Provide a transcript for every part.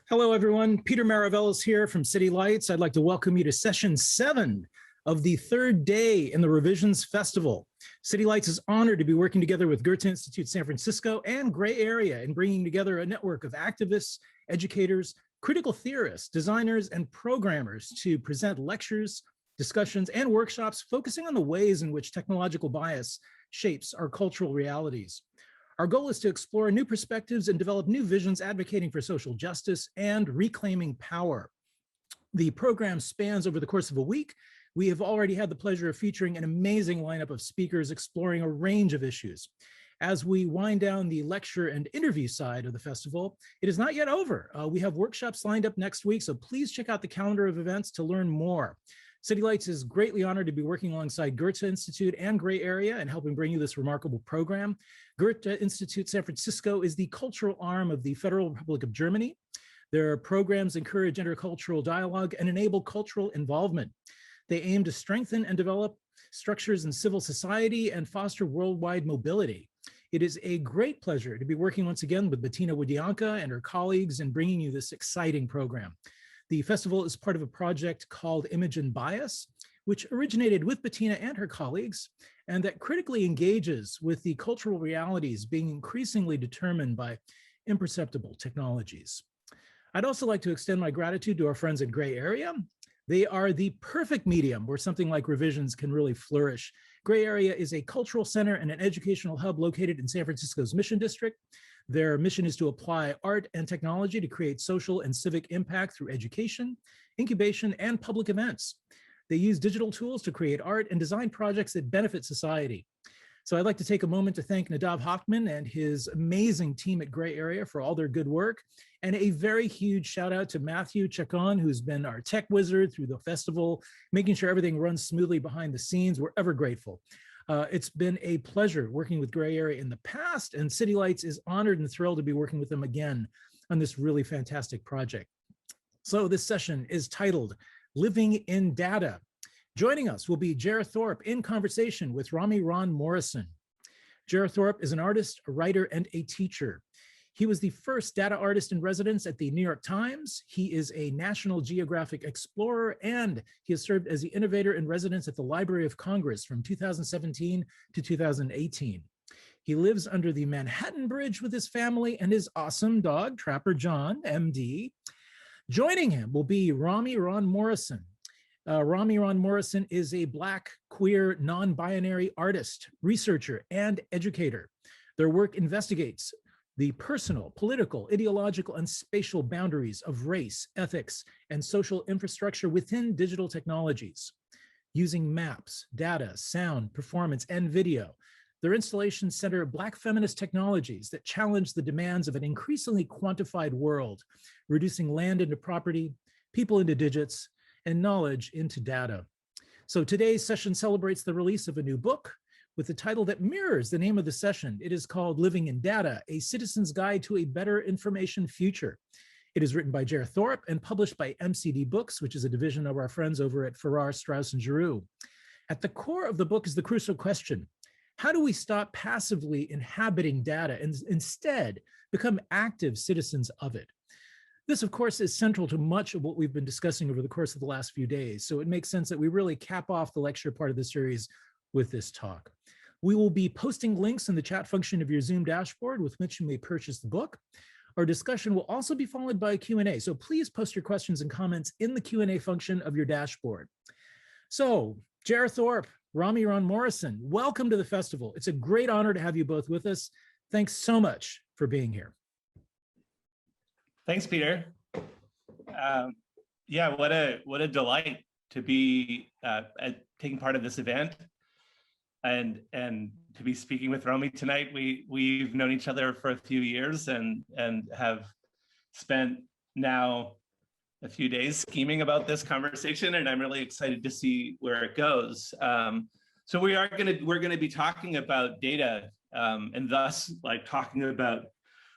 Hello, everyone. Peter Maravellis here from City Lights. I'd like to welcome you to session 7 of the third day in the Revisions Festival. City Lights is honored to be working together with Goethe-Institut San Francisco and Gray Area in bringing together a network of activists, educators, critical theorists, designers, and programmers to present lectures, discussions, and workshops focusing on the ways in which technological bias shapes our cultural realities. Our goal is to explore new perspectives and develop new visions advocating for social justice and reclaiming power. The program spans over the course of a week. We have already had the pleasure of featuring an amazing lineup of speakers exploring a range of issues. As we wind down the lecture and interview side of the festival, it is not yet over. We have workshops lined up next week, so please check out the calendar of events to learn more. City Lights is greatly honored to be working alongside Goethe-Institut and Gray Area and helping bring you this remarkable program. Goethe-Institut San Francisco is the cultural arm of the Federal Republic of Germany. Their programs encourage intercultural dialogue and enable cultural involvement. They aim to strengthen and develop structures in civil society and foster worldwide mobility. It is a great pleasure to be working once again with Bettina Wodianka and her colleagues in bringing you this exciting program. The festival is part of a project called Image and Bias, which originated with Bettina and her colleagues, and that critically engages with the cultural realities being increasingly determined by imperceptible technologies. I'd also like to extend my gratitude to our friends at Gray Area. They are the perfect medium where something like revisions can really flourish. Gray Area is a cultural center and an educational hub located in San Francisco's Mission District. Their mission is to apply art and technology to create social and civic impact through education, incubation, and public events. They use digital tools to create art and design projects that benefit society. So I'd like to take a moment to thank Nadav Hochman and his amazing team at Gray Area for all their good work. And a very huge shout out to Matthew Chacon, who's been our tech wizard through the festival, making sure everything runs smoothly behind the scenes. We're ever grateful. It's been a pleasure working with Gray Area in the past, and City Lights is honored and thrilled to be working with them again on this really fantastic project. So this session is titled Living in Data. Joining us will be Jer Thorpe in conversation with Romi Ron Morrison. Jer Thorpe is an artist, a writer, and a teacher. He was the first data artist in residence at the New York Times. He is a National Geographic explorer, and he has served as the innovator in residence at the Library of Congress from 2017 to 2018. He lives under the Manhattan Bridge with his family and his awesome dog, Trapper John, MD. Joining him will be Romi Ron Morrison. Romi Ron Morrison is a Black, queer, non-binary artist, researcher, and educator. Their work investigates the personal, political, ideological, and spatial boundaries of race, ethics, and social infrastructure within digital technologies. Using maps, data, sound, performance, and video, their installations center Black feminist technologies that challenge the demands of an increasingly quantified world, reducing land into property, people into digits, and knowledge into data. So today's session celebrates the release of a new book with the title that mirrors the name of the session. It is called Living in Data, A Citizen's Guide to a Better Information Future. It is written by Jer Thorpe and published by MCD Books, which is a division of our friends over at Farrar, Straus, and Giroux. At the core of the book is the crucial question: how do we stop passively inhabiting data and instead become active citizens of it? This, of course, is central to much of what we've been discussing over the course of the last few days, so it makes sense that we really cap off the lecture part of the series with this talk. We will be posting links in the chat function of your Zoom dashboard with which you may purchase the book. Our discussion will also be followed by a Q&A, so please post your questions and comments in the Q&A function of your dashboard. So, Jer Thorpe, Romi Ron Morrison, welcome to the festival. It's a great honor to have you both with us. Thanks so much for being here. Thanks, Peter. Yeah, what a delight to be taking part of this event and to be speaking with Romi tonight. We've known each other for a few years and have spent now a few days scheming about this conversation, and I'm really excited to see where it goes. So we're gonna be talking about data, and thus like talking about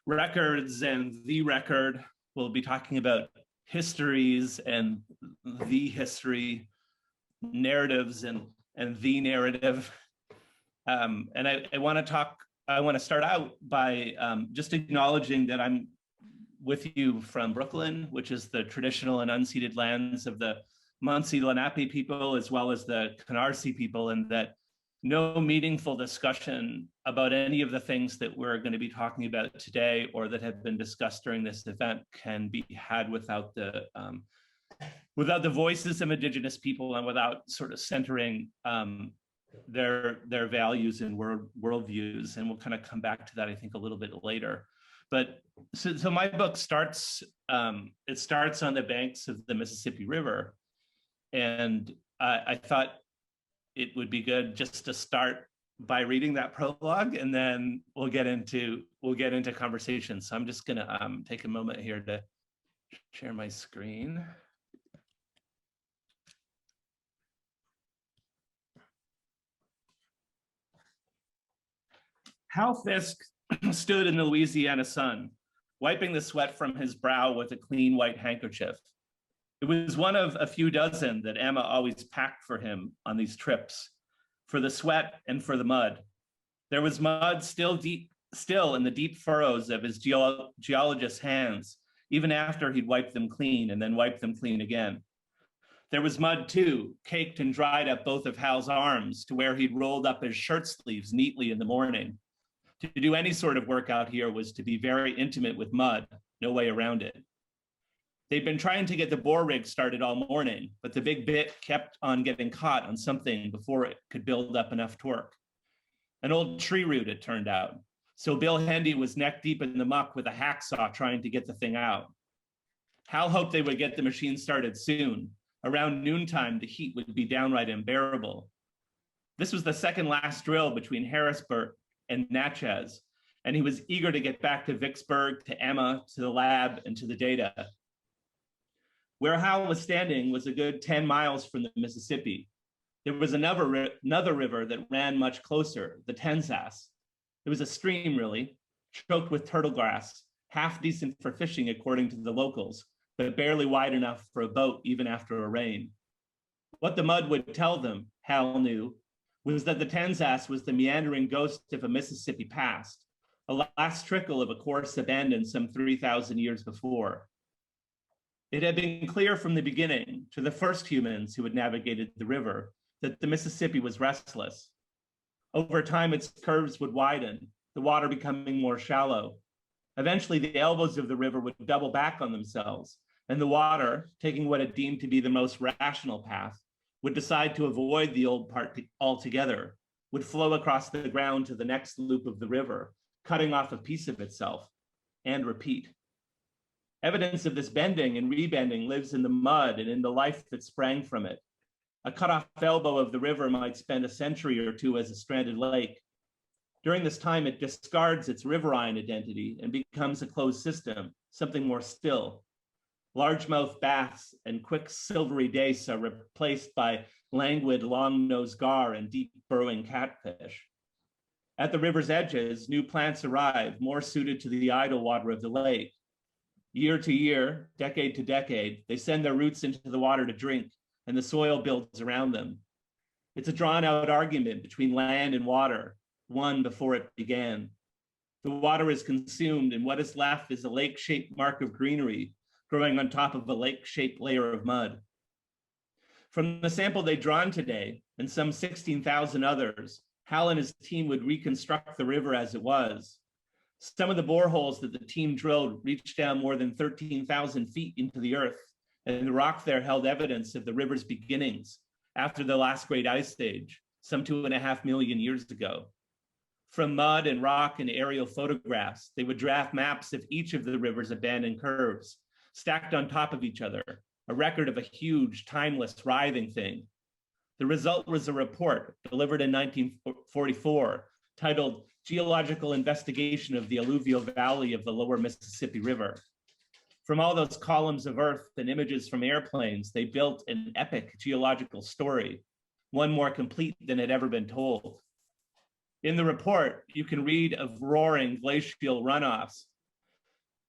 records and the record. We'll be talking about histories and the history, narratives and the narrative. And I want to start out by just acknowledging that I'm with you from Brooklyn, which is the traditional and unceded lands of the Munsee Lenape people, as well as the Canarsie people, and that no meaningful discussion about any of the things that we're going to be talking about today or that have been discussed during this event can be had without the voices of Indigenous people and without sort of centering their values and worldviews. And we'll kind of come back to that, I think, a little bit later. But so my book starts, it starts on the banks of the Mississippi River. And I thought it would be good just to start by reading that prologue, and then we'll get into conversation. So I'm just gonna take a moment here to share my screen. Hal Fisk stood in the Louisiana sun, wiping the sweat from his brow with a clean white handkerchief. It was one of a few dozen that Emma always packed for him on these trips, for the sweat and for the mud. There was mud still in the deep furrows of his geologist's hands, even after he'd wiped them clean and then wiped them clean again. There was mud too, caked and dried up both of Hal's arms to where he'd rolled up his shirt sleeves neatly in the morning. To do any sort of work out here was to be very intimate with mud, no way around it. They'd been trying to get the bore rig started all morning, but the big bit kept on getting caught on something before it could build up enough torque. An old tree root, it turned out. So Bill Hendy was neck deep in the muck with a hacksaw trying to get the thing out. Hal hoped they would get the machine started soon. Around noontime, the heat would be downright unbearable. This was the second last drill between Harrisburg and Natchez, and he was eager to get back to Vicksburg, to Emma, to the lab, and to the data. Where Hal was standing was a good 10 miles from the Mississippi. There was another river that ran much closer, the Tensas. It was a stream, really, choked with turtle grass, half decent for fishing according to the locals, but barely wide enough for a boat even after a rain. What the mud would tell them, Hal knew, was that the Tensas was the meandering ghost of a Mississippi past, a last trickle of a course abandoned some 3,000 years before. It had been clear from the beginning to the first humans who had navigated the river that the Mississippi was restless. Over time, its curves would widen, the water becoming more shallow. Eventually, the elbows of the river would double back on themselves, and the water, taking what it deemed to be the most rational path, would decide to avoid the old part altogether, would flow across the ground to the next loop of the river, cutting off a piece of itself, and repeat. Evidence of this bending and rebending lives in the mud and in the life that sprang from it. A cut-off elbow of the river might spend a century or two as a stranded lake. During this time, it discards its riverine identity and becomes a closed system, something more still. Largemouth bass and quick silvery dace are replaced by languid long-nosed gar and deep burrowing catfish. At the river's edges, new plants arrive, more suited to the idle water of the lake. Year to year, decade to decade, they send their roots into the water to drink, and the soil builds around them. It's a drawn-out argument between land and water, one before it began. The water is consumed, and what is left is a lake-shaped mark of greenery growing on top of a lake-shaped layer of mud. From the sample they'd drawn today, and some 16,000 others, Hal and his team would reconstruct the river as it was. Some of the boreholes that the team drilled reached down more than 13,000 feet into the earth, and the rock there held evidence of the river's beginnings after the last great ice age, some 2.5 million years ago. From mud and rock and aerial photographs, they would draft maps of each of the river's abandoned curves, stacked on top of each other, a record of a huge, timeless, writhing thing. The result was a report delivered in 1944 titled Geological Investigation of the Alluvial Valley of the Lower Mississippi River. From all those columns of earth and images from airplanes, they built an epic geological story, one more complete than had ever been told. In the report, you can read of roaring glacial runoffs,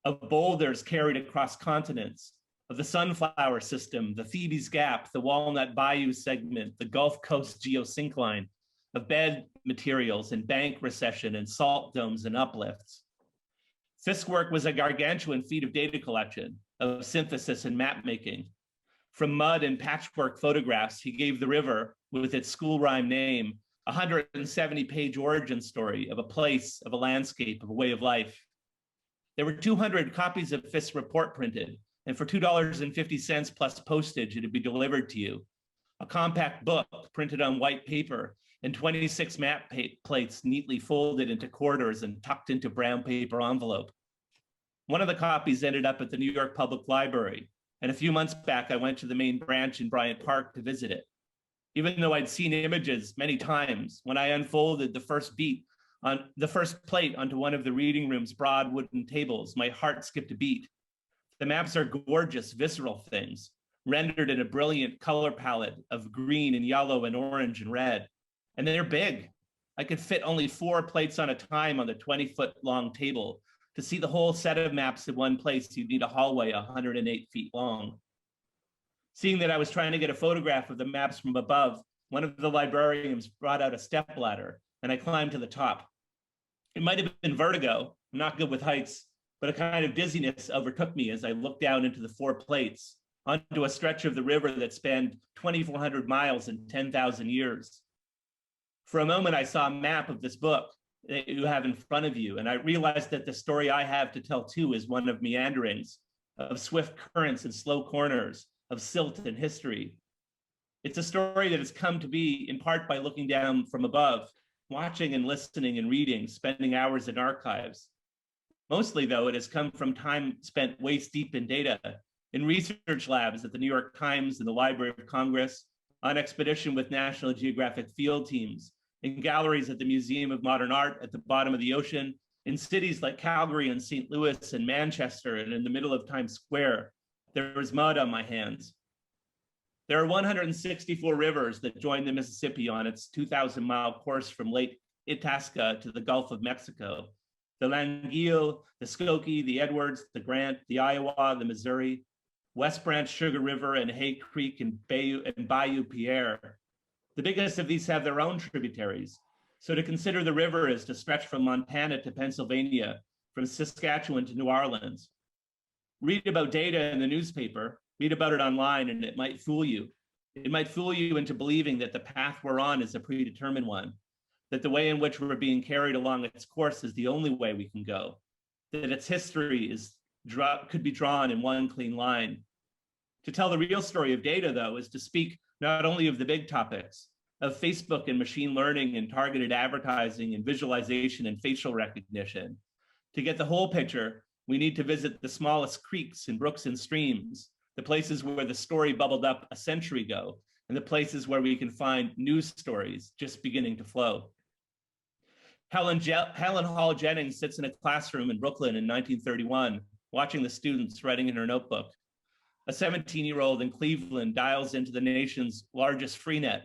of boulders carried across continents, of the Sunflower System, the Phoebe's Gap, the Walnut Bayou segment, the Gulf Coast geosyncline, of bed materials and bank recession and salt domes and uplifts. Fisk's work was a gargantuan feat of data collection, of synthesis and map making. From mud and patchwork photographs, he gave the river, with its school rhyme name, a 170-page origin story of a place, of a landscape, of a way of life. There were 200 copies of Fisk's report printed, and for $2.50 plus postage, it would be delivered to you. A compact book printed on white paper and 26 map plates neatly folded into quarters and tucked into brown paper envelope. One of the copies ended up at the New York Public Library, and a few months back, I went to the main branch in Bryant Park to visit it. Even though I'd seen images many times, when I unfolded the first plate onto one of the reading room's broad wooden tables, my heart skipped a beat. The maps are gorgeous, visceral things, rendered in a brilliant color palette of green and yellow and orange and red. And they're big. I could fit only 4 plates on a time on the 20-foot long table. To see the whole set of maps in one place, you'd need a hallway 108 feet long. Seeing that I was trying to get a photograph of the maps from above, one of the librarians brought out a stepladder, and I climbed to the top. It might have been vertigo, I'm not good with heights, but a kind of dizziness overtook me as I looked down into the 4 plates, onto a stretch of the river that spanned 2,400 miles and 10,000 years. For a moment, I saw a map of this book that you have in front of you, and I realized that the story I have to tell too is one of meanderings, of swift currents and slow corners, of silt and history. It's a story that has come to be in part by looking down from above, watching and listening and reading, spending hours in archives. Mostly, though, it has come from time spent waist deep in data, in research labs at the New York Times and the Library of Congress, on expedition with National Geographic field teams, in galleries at the Museum of Modern Art at the bottom of the ocean, in cities like Calgary and St. Louis and Manchester, and in the middle of Times Square. There was mud on my hands. There are 164 rivers that join the Mississippi on its 2,000-mile course from Lake Itasca to the Gulf of Mexico. The Languille, the Skokie, the Edwards, the Grant, the Iowa, the Missouri, West Branch Sugar River, and Hay Creek and Bayou Pierre. The biggest of these have their own tributaries. So to consider the river is to stretch from Montana to Pennsylvania, from Saskatchewan to New Orleans. Read about data in the newspaper, read about it online, and it might fool you. It might fool you into believing that the path we're on is a predetermined one, that the way in which we're being carried along its course is the only way we can go, that its history could be drawn in one clean line. To tell the real story of data, though, is to speak not only of the big topics, of Facebook and machine learning and targeted advertising and visualization and facial recognition. To get the whole picture, we need to visit the smallest creeks and brooks and streams, the places where the story bubbled up a century ago, and the places where we can find news stories just beginning to flow. Helen Hall Jennings sits in a classroom in Brooklyn in 1931, watching the students writing in her notebook. A 17-year-old in Cleveland dials into the nation's largest freenet.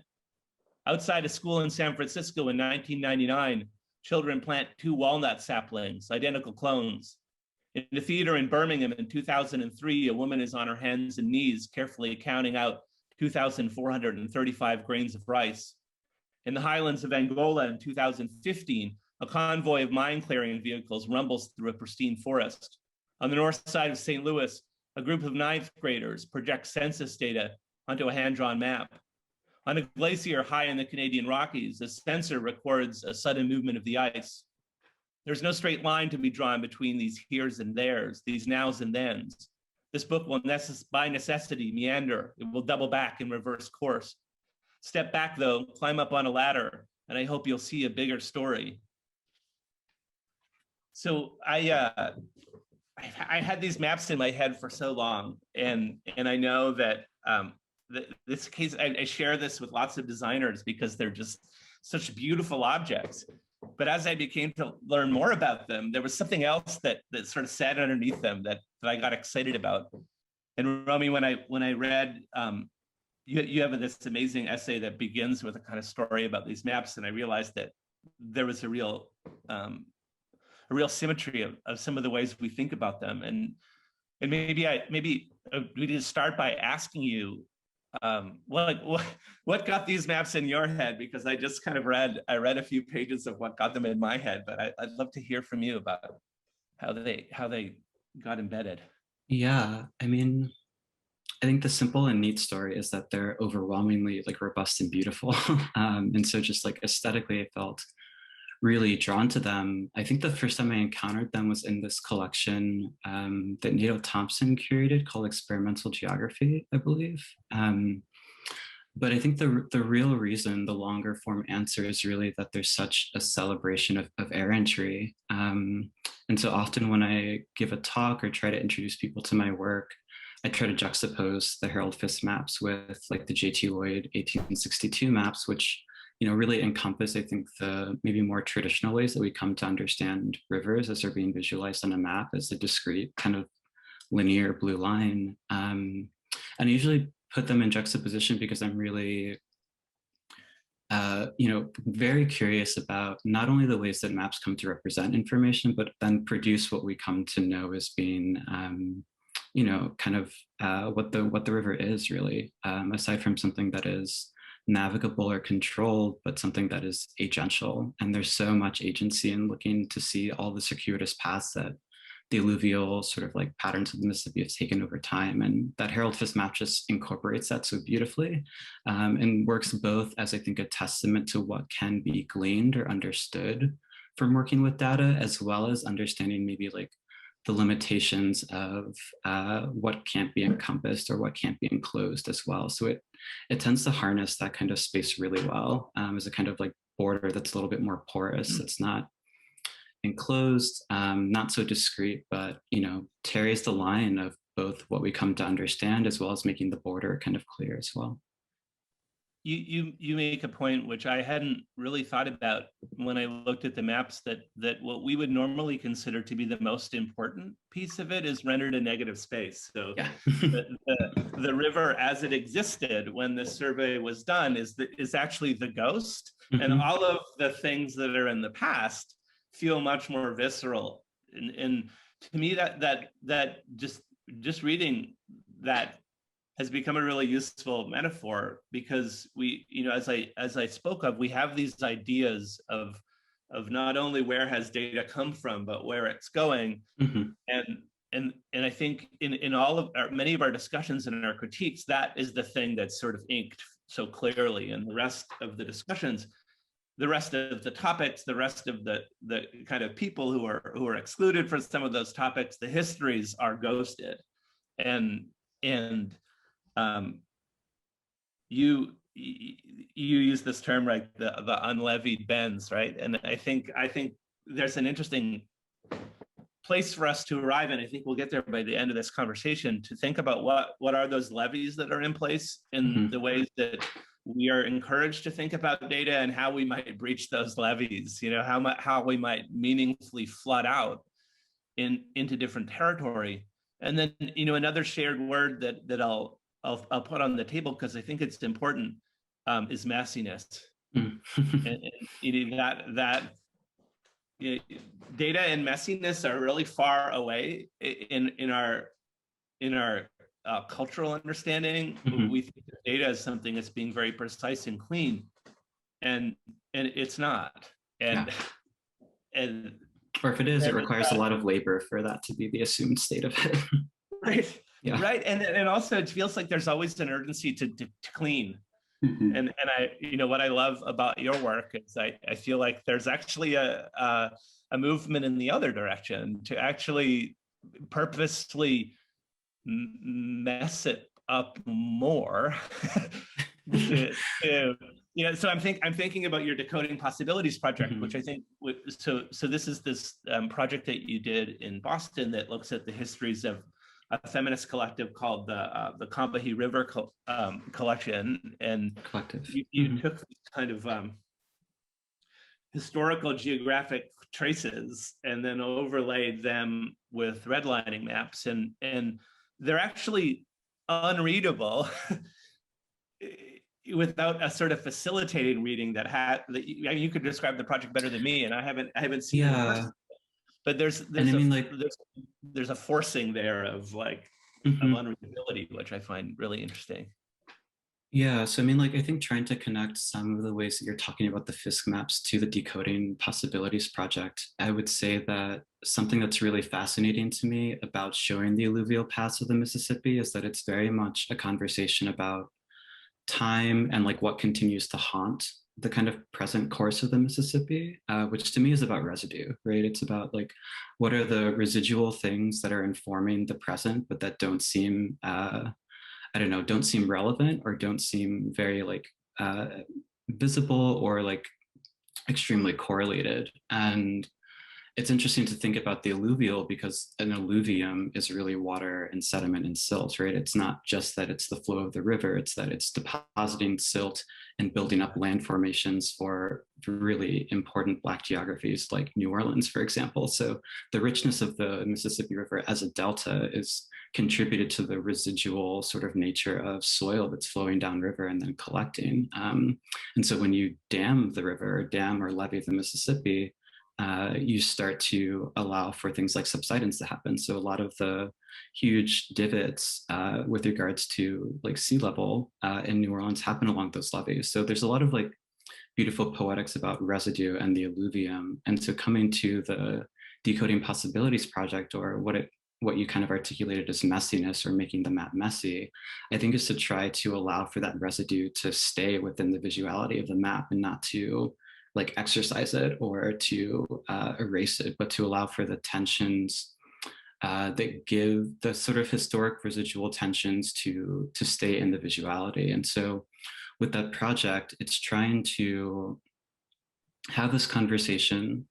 Outside a school in San Francisco in 1999, children plant 2 walnut saplings, identical clones. In the theater in Birmingham in 2003, a woman is on her hands and knees, carefully counting out 2,435 grains of rice. In the highlands of Angola in 2015, a convoy of mine-clearing vehicles rumbles through a pristine forest. On the north side of St. Louis, a group of 9th graders project census data onto a hand-drawn map. On a glacier high in the Canadian Rockies, a sensor records a sudden movement of the ice. There's no straight line to be drawn between these heres and theirs, these nows and thens. This book will by necessity meander. It will double back and reverse course. Step back though, climb up on a ladder, and I hope you'll see a bigger story. So I had these maps in my head for so long, and I know that this case, I share this with lots of designers because they're just such beautiful objects. But as I became to learn more about them, there was something else that sort of sat underneath them that I got excited about. And Romi, when I read, you have this amazing essay that begins with a kind of story about these maps, and I realized that there was a real symmetry of some of the ways we think about them. And maybe we need to start by asking you, what got these maps in your head? Because I just kind of read a few pages of what got them in my head, but I'd love to hear from you about it. how they got embedded. Yeah, I mean, I think the simple and neat story is that they're overwhelmingly like robust and beautiful. And so just like aesthetically, I felt really drawn to them. I think the first time I encountered them was in this collection that Nato Thompson curated called Experimental Geography, I believe. But I think the real reason, the longer form answer, is really that there's such a celebration of air entry. And so often when I give a talk or try to introduce people to my work, I try to juxtapose the Harold Fiske maps with like the J.T. Lloyd 1862 maps, which really encompass, I think, the maybe more traditional ways that we come to understand rivers as they're being visualized on a map as a discrete kind of linear blue line. And I usually put them in juxtaposition because I'm really, very curious about not only the ways that maps come to represent information, but then produce what we come to know as being, kind of what the river is really, aside from something that is navigable or controlled, but something that is agential. And there's so much agency in looking to see all the circuitous paths that the alluvial sort of like patterns of the Mississippi have taken over time. And that Harold Fiske map just incorporates that so beautifully, and works both as, I think, a testament to what can be gleaned or understood from working with data, as well as understanding maybe like the limitations of what can't be encompassed or what can't be enclosed as well. So it tends to harness that kind of space really well, as a kind of like border that's a little bit more porous. It's not enclosed, not so discrete, but carries the line of both what we come to understand as well as making the border kind of clear as well. You make a point which I hadn't really thought about when I looked at the maps, that what we would normally consider to be the most important piece of it is rendered a negative space. So yeah. the river as it existed when this survey was done is actually the ghost, and all of the things that are in the past feel much more visceral. And to me, that just reading that has become a really useful metaphor, because we, as I spoke of, we have these ideas of not only where has data come from, but where it's going. And I think in all of many of our discussions and our critiques, that is the thing that's sort of inked so clearly. And the rest of the discussions, the rest of the topics, the rest of the kind of people who are excluded from some of those topics, the histories are ghosted. And you use this term, right? The unlevied bends, right? And I think there's an interesting place for us to arrive, and I think we'll get there by the end of this conversation, to think about what are those levees that are in place in the ways that we are encouraged to think about data, and how we might breach those levees. How we might meaningfully flood out into different territory. And then another shared word that I'll put on the table, because I think it's important, is messiness. and that data and messiness are really far away in our cultural understanding. We think of data as something that's being very precise and clean, and it's not. And or if it is, it requires a lot of labor for that to be the assumed state of it. Right. Yeah. Right. And also it feels like there's always an urgency to clean. And I, what I love about your work is I feel like there's actually a movement in the other direction, to actually purposely mess it up more. So I'm thinking about your Decoding Possibilities project, which I think, so this is this project that you did in Boston that looks at the histories of a feminist collective called the Combahee River Collection, and you took kind of historical geographic traces and then overlaid them with redlining maps, and they're actually unreadable without a sort of facilitating reading that you could describe the project better than me, and I haven't seen it in person. But there's a forcing there of like of unreadability, which I find really interesting. Yeah, so I mean, like, I think trying to connect some of the ways that you're talking about the Fisk maps to the Decoding Possibilities project, I would say that something that's really fascinating to me about showing the alluvial paths of the Mississippi is that it's very much a conversation about time and like what continues to haunt the kind of present course of the Mississippi, which to me is about residue, right? It's about like, what are the residual things that are informing the present, but that don't seem I don't know, don't seem relevant or don't seem very like visible or like extremely correlated. And it's interesting to think about the alluvial because an alluvium is really water and sediment and silt, right? It's not just that it's the flow of the river, it's that it's depositing silt and building up land formations for really important Black geographies like New Orleans, for example. So the richness of the Mississippi River as a delta is contributed to the residual sort of nature of soil that's flowing downriver and then collecting. And so when you dam the river, dam or levee the Mississippi, you start to allow for things like subsidence to happen. So a lot of the huge divots with regards to like sea level in New Orleans happen along those levees. So there's a lot of like beautiful poetics about residue and the alluvium. And so coming to the Decoding Possibilities project, or what you kind of articulated as messiness or making the map messy, I think is to try to allow for that residue to stay within the visuality of the map and not to like exercise it or to erase it, but to allow for the tensions that give the sort of historic residual tensions to stay in the visuality. And so with that project, it's trying to have this conversation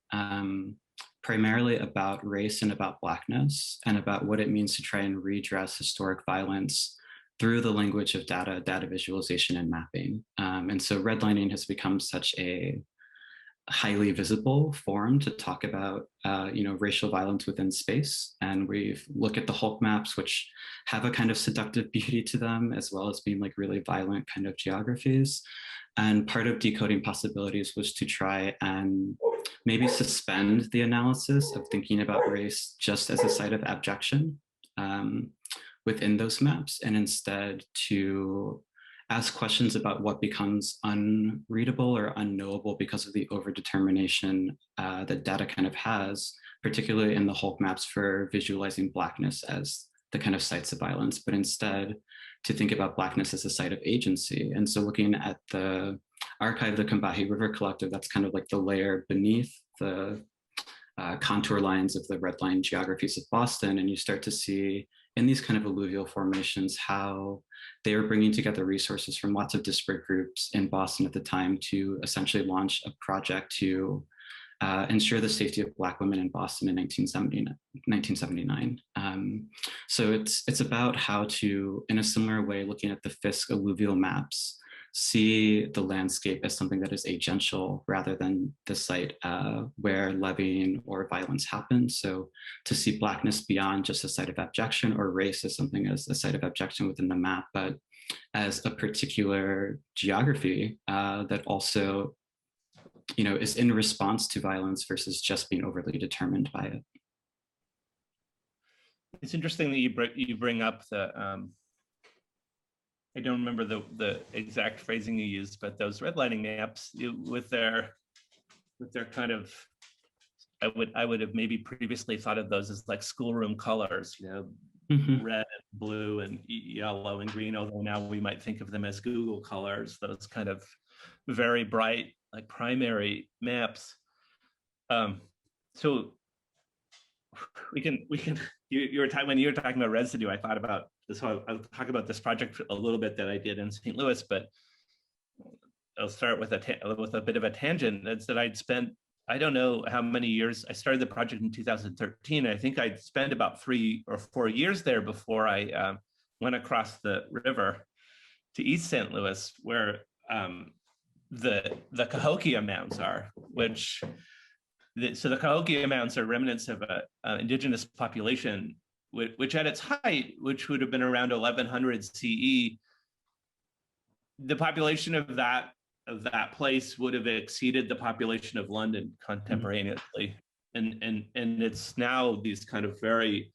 primarily about race and about Blackness and about what it means to try and redress historic violence through the language of data, data visualization and mapping. And so redlining has become such a highly visible form to talk about racial violence within space. And we look at the Hulk maps, which have a kind of seductive beauty to them, as well as being like really violent kind of geographies. And part of Decoding Possibilities was to try and maybe suspend the analysis of thinking about race just as a site of abjection within those maps, and instead to ask questions about what becomes unreadable or unknowable because of the overdetermination that data kind of has, particularly in the Hulk maps for visualizing Blackness as the kind of sites of violence, but instead to think about Blackness as a site of agency. And so looking at the archive, the Combahee River Collective, that's kind of like the layer beneath the contour lines of the red line geographies of Boston, and you start to see in these kind of alluvial formations how they were bringing together resources from lots of disparate groups in Boston at the time to essentially launch a project to ensure the safety of Black women in Boston in 1979. So it's about how to, in a similar way, looking at the Fisk alluvial maps, see the landscape as something that is agential rather than the site where levying or violence happens. So to see Blackness beyond just a site of abjection, or race as something as a site of abjection within the map, but as a particular geography that also is in response to violence versus just being overly determined by it. It's interesting that you bring up the I don't remember the exact phrasing you used, but those redlining maps with their kind of, I would have maybe previously thought of those as like schoolroom colors, red and blue and yellow and green, although now we might think of them as Google colors, those kind of very bright, like primary maps. So we can when you were talking about residue, I thought about this. So I'll talk about this project a little bit that I did in St. Louis, but I'll start with a bit of a tangent. That's that I'd spent, I don't know how many years. I started the project in 2013. I think I'd spent about 3 or 4 years there before I went across the river to East St. Louis, where the Cahokia Mounds are, so the Cahokia Mounds are remnants of an indigenous population, which at its height, which would have been around 1100 CE, the population of that place would have exceeded the population of London contemporaneously. And it's now these kind of very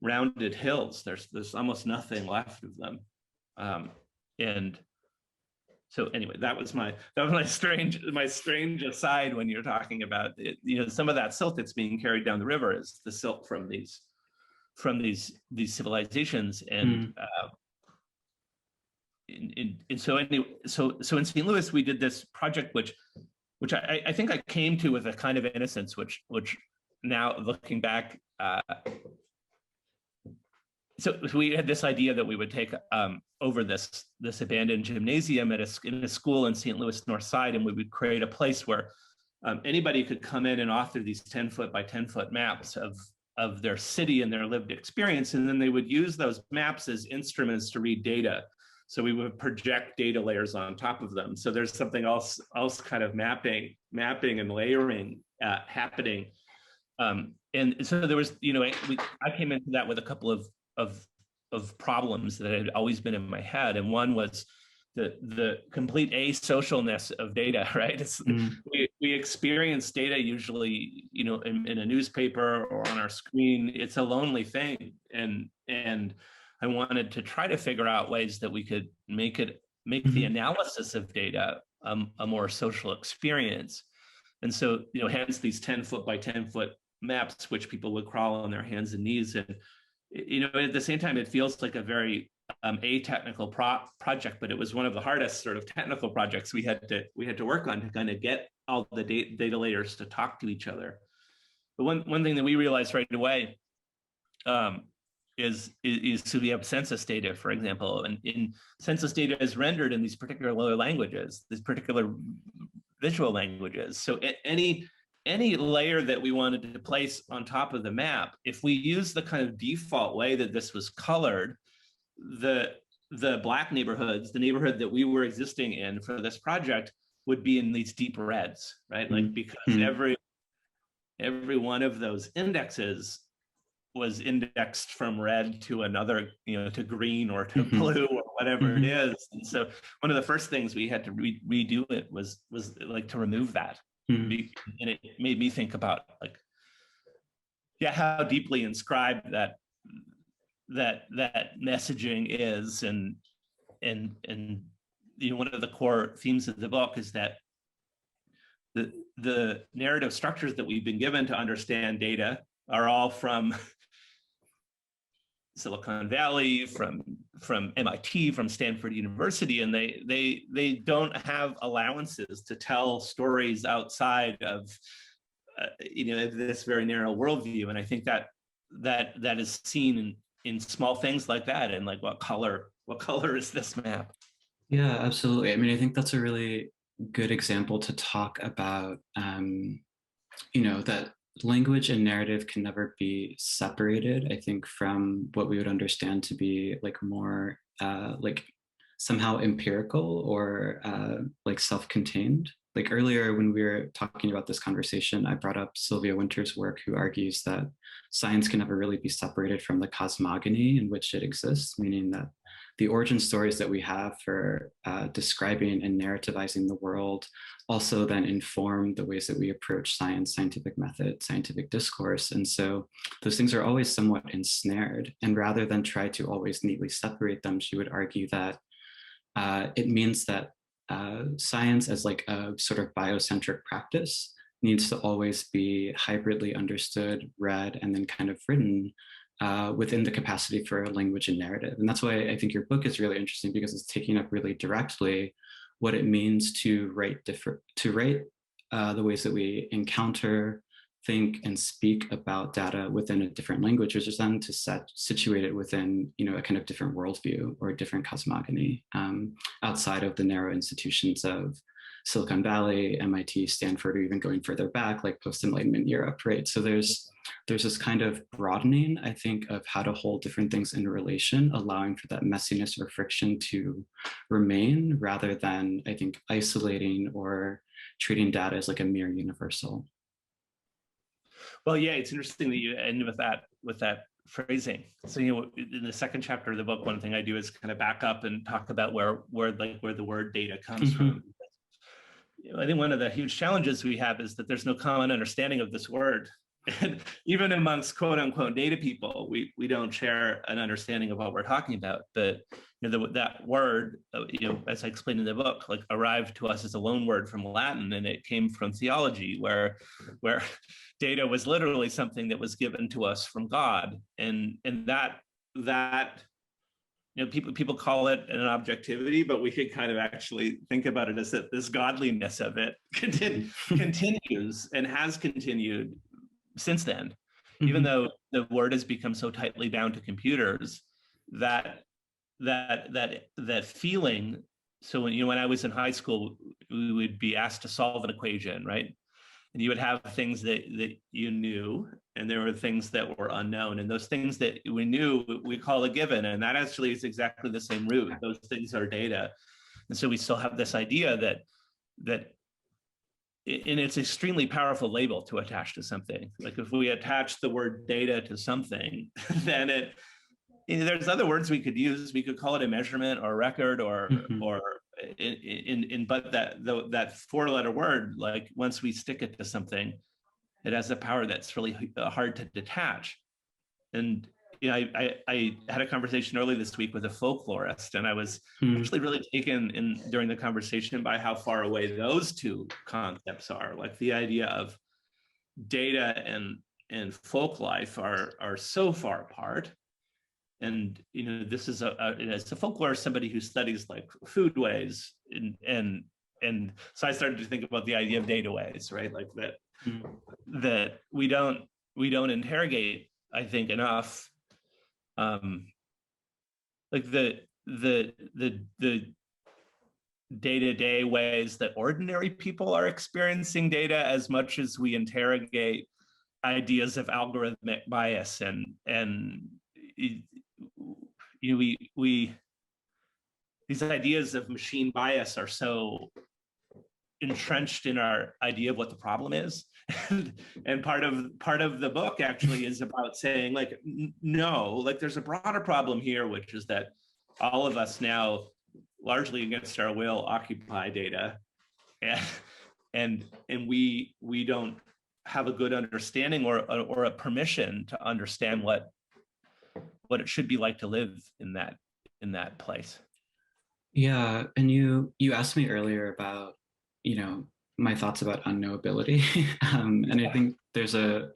rounded hills. There's almost nothing left of them. And So anyway, that was my strange aside when you're talking about it, some of that silt that's being carried down the river is the silt from these civilizations. And so anyway, so in St. Louis we did this project which I think I came to with a kind of innocence, which now looking back, so we had this idea that we would take over this abandoned gymnasium in a school in St. Louis North Side, and we would create a place where anybody could come in and author these 10-foot by 10-foot maps of their city and their lived experience, and then they would use those maps as instruments to read data. So we would project data layers on top of them. So there's something else kind of mapping and layering happening. And so there was, I came into that with a couple of problems that had always been in my head. And one was the complete asocialness of data, right? We experience data usually, in a newspaper or on our screen. It's a lonely thing. And I wanted to try to figure out ways that we could make the analysis of data a more social experience. And so, hence these 10-foot by 10-foot maps, which people would crawl on their hands and knees. And, at the same time, it feels like a very technical project, but it was one of the hardest sort of technical projects we had to work on to kind of get all the data layers to talk to each other. But one thing that we realized right away is so we have census data, for example, and in census data is rendered in these particular languages, these particular visual languages. So any layer that we wanted to place on top of the map, if we use the kind of default way that this was colored, the Black neighborhoods, the neighborhood that we were existing in for this project, would be in these deep reds, right? Like, because every one of those indexes was indexed from red to another, to green or to blue or whatever it is. And so one of the first things we had to redo it was like to remove that. And it made me think about how deeply inscribed that messaging is. And one of the core themes of the book is that the narrative structures that we've been given to understand data are all from Silicon Valley, from MIT, from Stanford University, and they don't have allowances to tell stories outside of this very narrow worldview. And I think that is seen in small things like that, and like what color is this map? Yeah, absolutely. I mean, I think that's a really good example to talk about. That language and narrative can never be separated, I think, from what we would understand to be more somehow empirical or self-contained. Like earlier when we were talking about this conversation, I brought up Sylvia Wynter's work, who argues that science can never really be separated from the cosmogony in which it exists, meaning that the origin stories that we have for describing and narrativizing the world also then inform the ways that we approach science, scientific method, scientific discourse. And so those things are always somewhat ensnared. And rather than try to always neatly separate them, she would argue that it means that science as like a sort of biocentric practice needs to always be hybridly understood, read, and then kind of written within the capacity for language and narrative. And that's why I think your book is really interesting, because it's taking up really directly what it means to write the ways that we encounter, think, and speak about data within a different language, which is then to situate it within a kind of different worldview or a different cosmogony outside of the narrow institutions of Silicon Valley, MIT, Stanford, or even going further back, like post-Enlightenment Europe, right? So there's this kind of broadening, I think, of how to hold different things in relation, allowing for that messiness or friction to remain, rather than, I think, isolating or treating data as like a mere universal. Well, yeah, it's interesting that you end with that phrasing. So, in the second chapter of the book, one thing I do is kind of back up and talk about where the word data comes from. I think one of the huge challenges we have is that there's no common understanding of this word. And even amongst quote unquote data people, we don't share an understanding of what we're talking about. But that word, as I explained in the book, like arrived to us as a loan word from Latin, and it came from theology, where data was literally something that was given to us from God, and that people call it an objectivity, but we could kind of actually think about it as that this godliness of it continues and has continued since then, even though the word has become so tightly bound to computers, that feeling. So when I was in high school, we would be asked to solve an equation, right? And you would have things that you knew, and there were things that were unknown. And those things that we knew, we call a given. And that actually is exactly the same root. Those things are data. And so we still have this idea that and it's an extremely powerful label to attach to something. Like if we attach the word data to something, then there's other words we could use. We could call it a measurement or a record or but that four-letter word, like once we stick it to something, it has a power that's really hard to detach. And I had a conversation early this week with a folklorist, and I was actually really taken during the conversation by how far away those two concepts are. Like the idea of data and folk life are so far apart. And this is as a folklorist, somebody who studies like foodways, and so I started to think about the idea of dataways, right? Like that we don't interrogate, I think, enough. Like the day-to-day ways that ordinary people are experiencing data, as much as we interrogate ideas of algorithmic bias and these ideas of machine bias are so entrenched in our idea of what the problem is. And part of the book actually is about saying, like, no, like there's a broader problem here, which is that all of us now, largely against our will, occupy data, and we don't have a good understanding or a permission to understand what it should be like to live in that place. Yeah, and you asked me earlier about my thoughts about unknowability, and I think there's a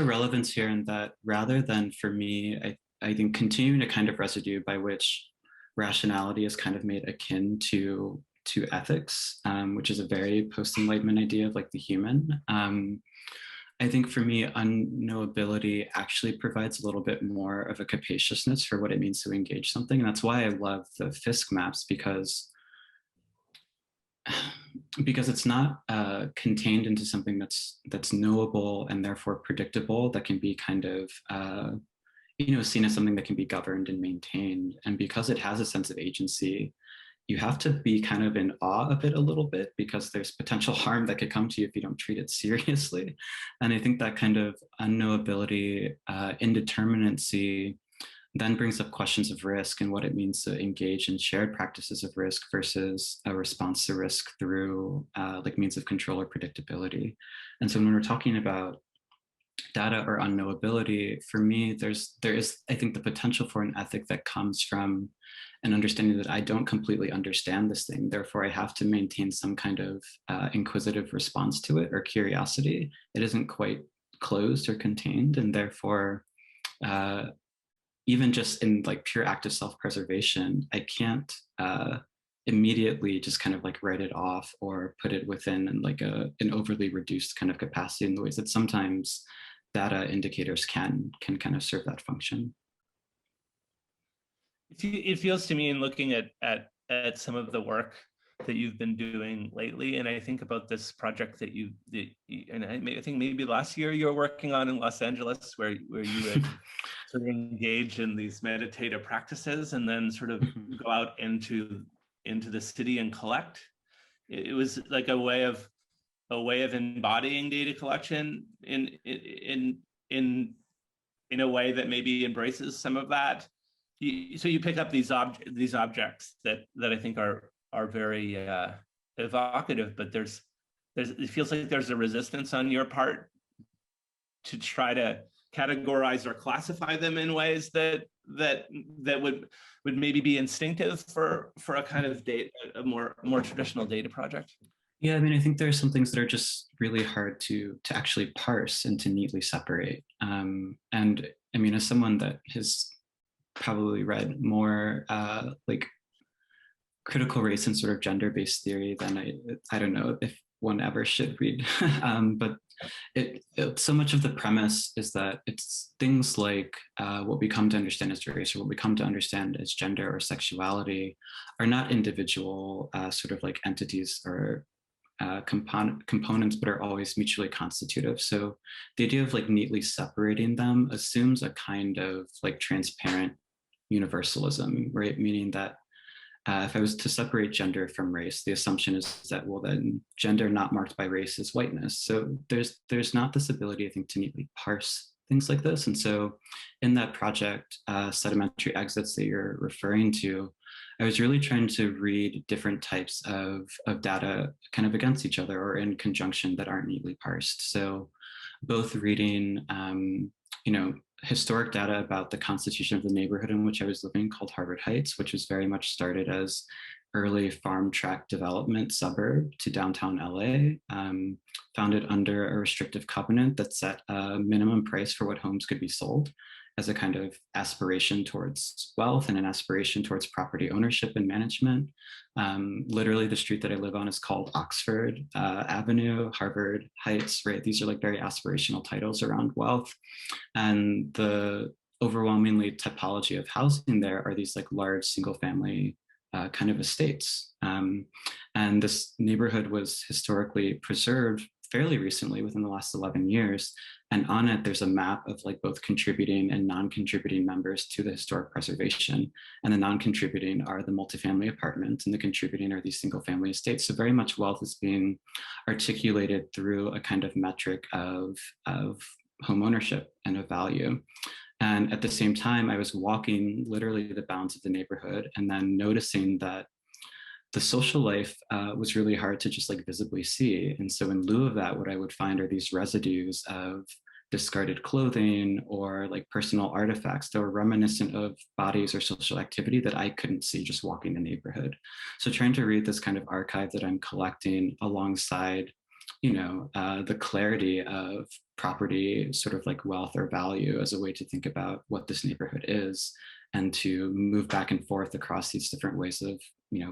relevance here in that, rather than, for me, I think continuing a kind of residue by which rationality is kind of made akin to ethics, which is a very post-Enlightenment idea of like the human. I think for me, unknowability actually provides a little bit more of a capaciousness for what it means to engage something. And that's why I love the Fisk maps, because it's not contained into something that's knowable and therefore predictable, that can be kind of seen as something that can be governed and maintained. And because it has a sense of agency, you have to be kind of in awe of it a little bit, because there's potential harm that could come to you if you don't treat it seriously. And I think that kind of unknowability, indeterminacy, then brings up questions of risk and what it means to engage in shared practices of risk versus a response to risk through like means of control or predictability. And so when we're talking about data or unknowability, for me, there is, I think, the potential for an ethic that comes from an understanding that I don't completely understand this thing. Therefore, I have to maintain some kind of inquisitive response to it, or curiosity. It isn't quite closed or contained, and therefore, even just in like pure act of self-preservation, I can't immediately just kind of like write it off or put it within like an overly reduced kind of capacity, in the ways that sometimes data indicators can kind of serve that function. It feels to me, in looking at some of the work that you've been doing lately, and I think about this project that I think maybe last year you were working on in Los Angeles, where you would sort of engage in these meditative practices and then sort of go out into the city and collect. It was like a way of embodying data collection in a way that maybe embraces some of that. So you pick up these objects that I think are very evocative, but it feels like there's a resistance on your part try to categorize or classify them in ways that would maybe be instinctive for a kind of data, a more traditional data project? Yeah, I mean, I think there are some things that are just really hard to actually parse and to neatly separate. And I mean, as someone that has probably read more like critical race and sort of gender-based theory than I don't know if one ever should read. But so much of the premise is that it's things like what we come to understand as race or what we come to understand as gender or sexuality are not individual sort of like entities or components, but are always mutually constitutive. So the idea of like neatly separating them assumes a kind of like transparent universalism, right? Meaning that if I was to separate gender from race, the assumption is that, well, then gender not marked by race is whiteness. So there's not this ability, I think, to neatly parse things like this. And so in that project, Sedimentary Exits that you're referring to, I was really trying to read different types of data kind of against each other or in conjunction that aren't neatly parsed. So both reading, historic data about the constitution of the neighborhood in which I was living called Harvard Heights, which was very much started as early farm tract development suburb to downtown LA, founded under a restrictive covenant that set a minimum price for what homes could be sold as a kind of aspiration towards wealth and an aspiration towards property ownership and management. Literally the street that I live on is called Oxford Avenue, Harvard Heights, right? These are like very aspirational titles around wealth. And the overwhelmingly typology of housing there are these like large single family kind of estates. And this neighborhood was historically preserved fairly recently within the last 11 years. And on it, there's a map of like both contributing and non-contributing members to the historic preservation. And the non-contributing are the multifamily apartments and the contributing are these single family estates. So very much wealth is being articulated through a kind of metric of home ownership and of value. And at the same time, I was walking literally the bounds of the neighborhood and then noticing that the social life was really hard to just like visibly see. And so in lieu of that, what I would find are these residues of discarded clothing or like personal artifacts that were reminiscent of bodies or social activity that I couldn't see just walking the neighborhood. So trying to read this kind of archive that I'm collecting alongside, the clarity of property, sort of like wealth or value as a way to think about what this neighborhood is and to move back and forth across these different ways of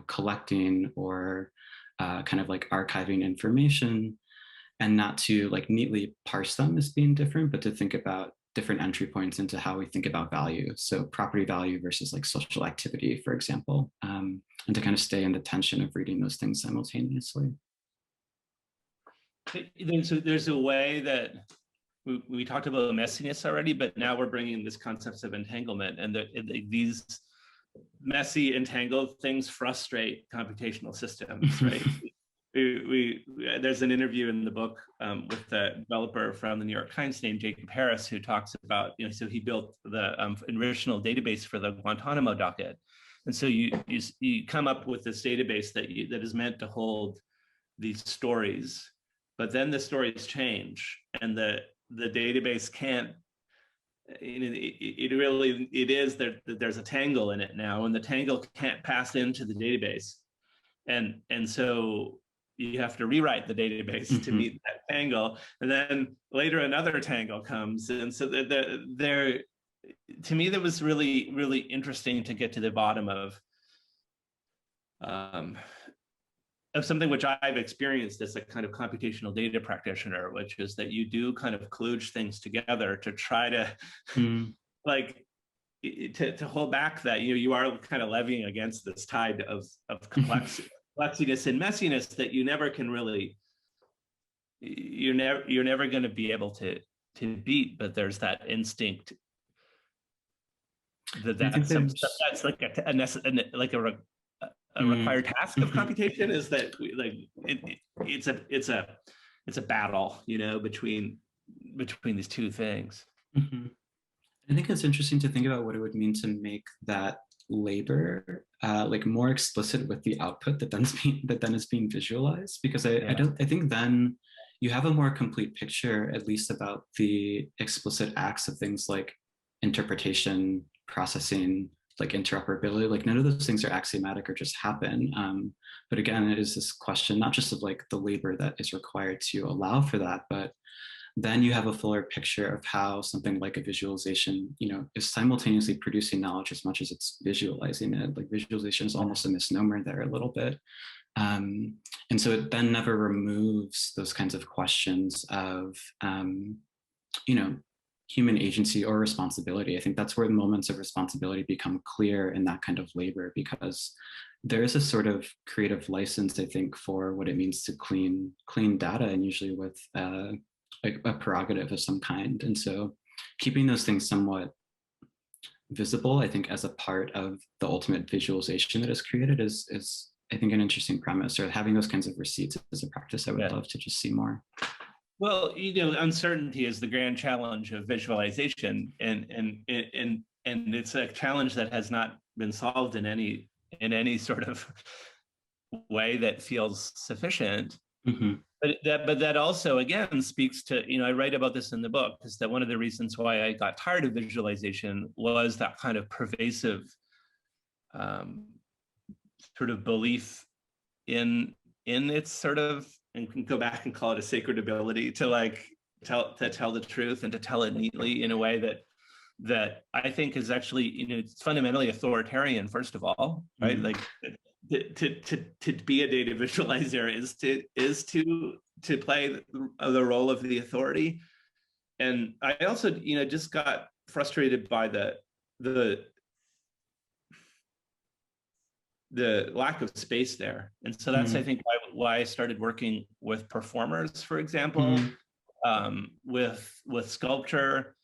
collecting or kind of like archiving information, and not to like neatly parse them as being different, but to think about different entry points into how we think about value. So property value versus like social activity, for example, and to kind of stay in the tension of reading those things simultaneously. There's a way that we talked about messiness already, but now we're bringing this concept of entanglement, and these messy, entangled things frustrate computational systems, right? There's an interview in the book with a developer from the New York Times named Jacob Harris who talks about, so he built the original database for the Guantanamo docket, and so you come up with this database that is meant to hold these stories, but then the stories change, and the database can't. There's a tangle in it now, and the tangle can't pass into the database, and so you have to rewrite the database to meet that tangle, and then later another tangle comes, and so there. To me, that was really, really interesting to get to the bottom of something which I've experienced as a kind of computational data practitioner, which is that you do kind of kludge things together to try to to hold back that you are kind of levying against this tide of complexiness and messiness that you never can really, you're never going to be able to beat, but there's that instinct that's like a required task of computation, is that it's a battle, between these two things. I think it's interesting to think about what it would mean to make that labor like more explicit with the output that then is being visualized, because I think then you have a more complete picture, at least about the explicit acts of things like interpretation, processing, like interoperability. Like none of those things are axiomatic or just happen. But again, it is this question, not just of like the labor that is required to allow for that, but then you have a fuller picture of how something like a visualization, is simultaneously producing knowledge as much as it's visualizing it. Like visualization is almost a misnomer there a little bit. And so it then never removes those kinds of questions of, human agency or responsibility. I think that's where the moments of responsibility become clear in that kind of labor, because there is a sort of creative license, I think, for what it means to clean data, and usually with a prerogative of some kind. And so keeping those things somewhat visible, I think, as a part of the ultimate visualization that is created is I think an interesting premise, or having those kinds of receipts as a practice I would love to just see more. Well, uncertainty is the grand challenge of visualization, and it's a challenge that has not been solved in any sort of way that feels sufficient. Mm-hmm. But that also again speaks to, I write about this in the book, is that one of the reasons why I got tired of visualization was that kind of pervasive sort of belief in its sort of, and can go back and call it a sacred ability to like tell the truth and to tell it neatly in a way that I think is actually, it's fundamentally authoritarian, first of all, right? Mm-hmm. Like to be a data visualizer is to play the role of the authority. And I also, just got frustrated by the lack of space there. And so that's, I think, why I started working with performers, for example, with sculpture,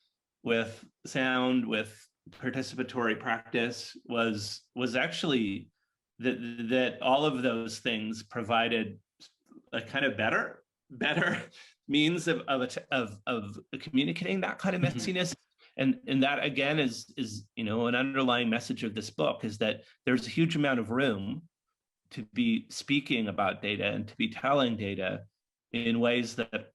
with sound, with participatory practice, was actually that all of those things provided a kind of better means of communicating that kind of messiness. And that again is an underlying message of this book, is that there's a huge amount of room to be speaking about data and to be telling data in ways that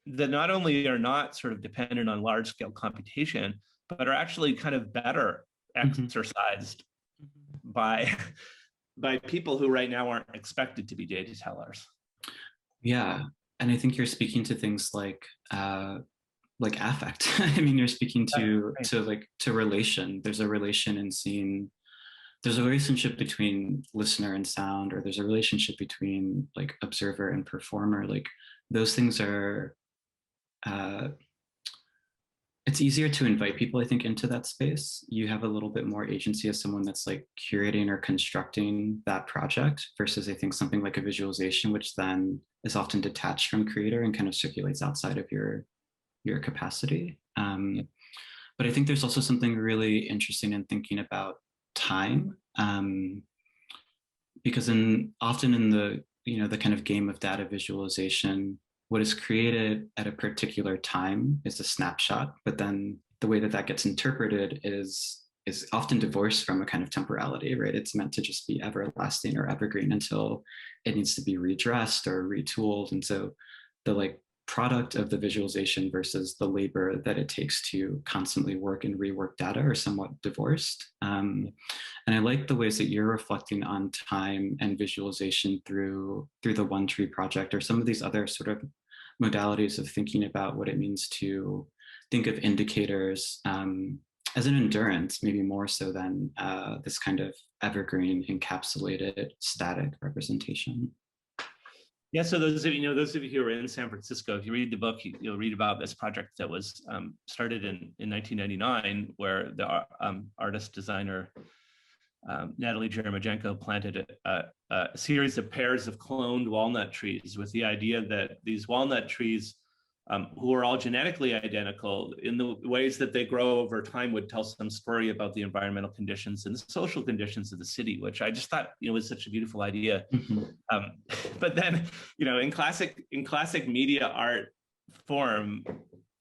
not only are not sort of dependent on large scale computation, but are actually kind of better exercised by people who right now aren't expected to be data tellers. Yeah, and I think you're speaking to things like affect. I mean, you're speaking to relation. There's a relation in seeing. There's a relationship between listener and sound, or there's a relationship between like observer and performer. Like those things are. It's easier to invite people, I think, into that space. You have a little bit more agency as someone that's like curating or constructing that project, versus I think something like a visualization, which then is often detached from creator and kind of circulates outside of your capacity. But I think there's also something really interesting in thinking about time, because often in the kind of game of data visualization, what is created at a particular time is a snapshot, but then the way that gets interpreted is often divorced from a kind of temporality, right? It's meant to just be everlasting or evergreen until it needs to be redressed or retooled. And so the like product of the visualization versus the labor that it takes to constantly work and rework data are somewhat divorced. And I like the ways that you're reflecting on time and visualization through the One Tree project, or some of these other sort of modalities of thinking about what it means to think of indicators as an endurance, maybe more so than this kind of evergreen, encapsulated, static representation. Yeah, so those of you who are in San Francisco, if you read the book, you'll read about this project that was started in 1999, where the artist designer Natalie Jeremijenko planted a series of pairs of cloned walnut trees, with the idea that these walnut trees, who are all genetically identical, in the ways that they grow over time, would tell some story about the environmental conditions and the social conditions of the city, which I just thought was such a beautiful idea. But then in classic media art form,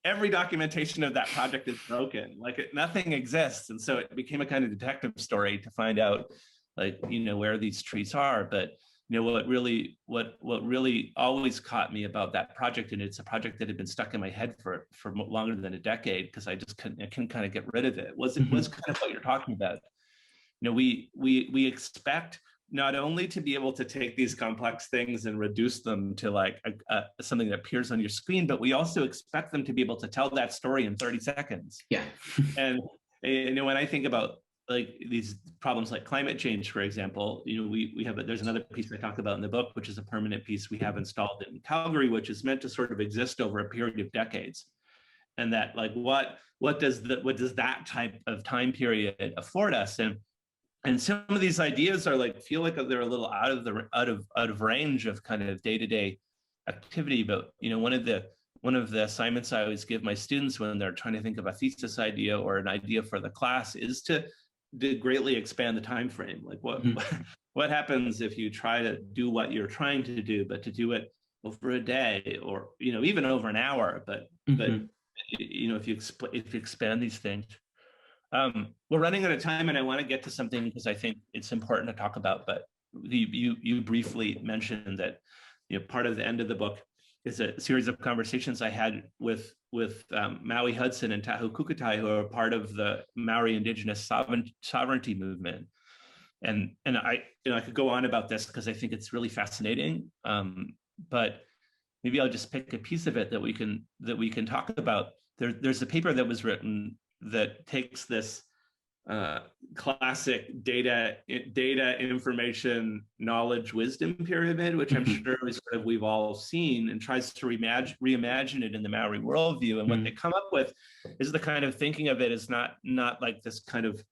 every documentation of that project is broken. Like nothing exists, and so it became a kind of detective story to find out where these trees are. But what really always caught me about that project, and it's a project that had been stuck in my head for longer than a decade because I couldn't kind of get rid of it, was kind of what you're talking about. We expect not only to be able to take these complex things and reduce them to like something that appears on your screen, but we also expect them to be able to tell that story in 30 seconds. Yeah. And when I think about like these problems like climate change, for example, there's another piece I talk about in the book, which is a permanent piece we have installed in Calgary, which is meant to sort of exist over a period of decades. And that like what does that type of time period afford us? And some of these ideas are like feel like they're a little out of range of kind of day-to-day activity. But one of the assignments I always give my students when they're trying to think of a thesis idea or an idea for the class is to greatly expand the time frame. Like what happens if you try to do what you're trying to do, but to do it over a day or even over an hour. But if you expand these things. We're running out of time, and I want to get to something because I think it's important to talk about. But you briefly mentioned that part of the end of the book is a series of conversations I had with Maui Hudson and Tahu Kukutai, who are part of the Maori Indigenous sovereignty movement. And I could go on about this because I think it's really fascinating. But maybe I'll just pick a piece of it that we can talk about. There's a paper that was written that takes this classic data, information, knowledge, wisdom pyramid, which I'm sure we've all seen, and tries to reimagine it in the Maori worldview. And what they come up with is the kind of thinking of it as not like this kind of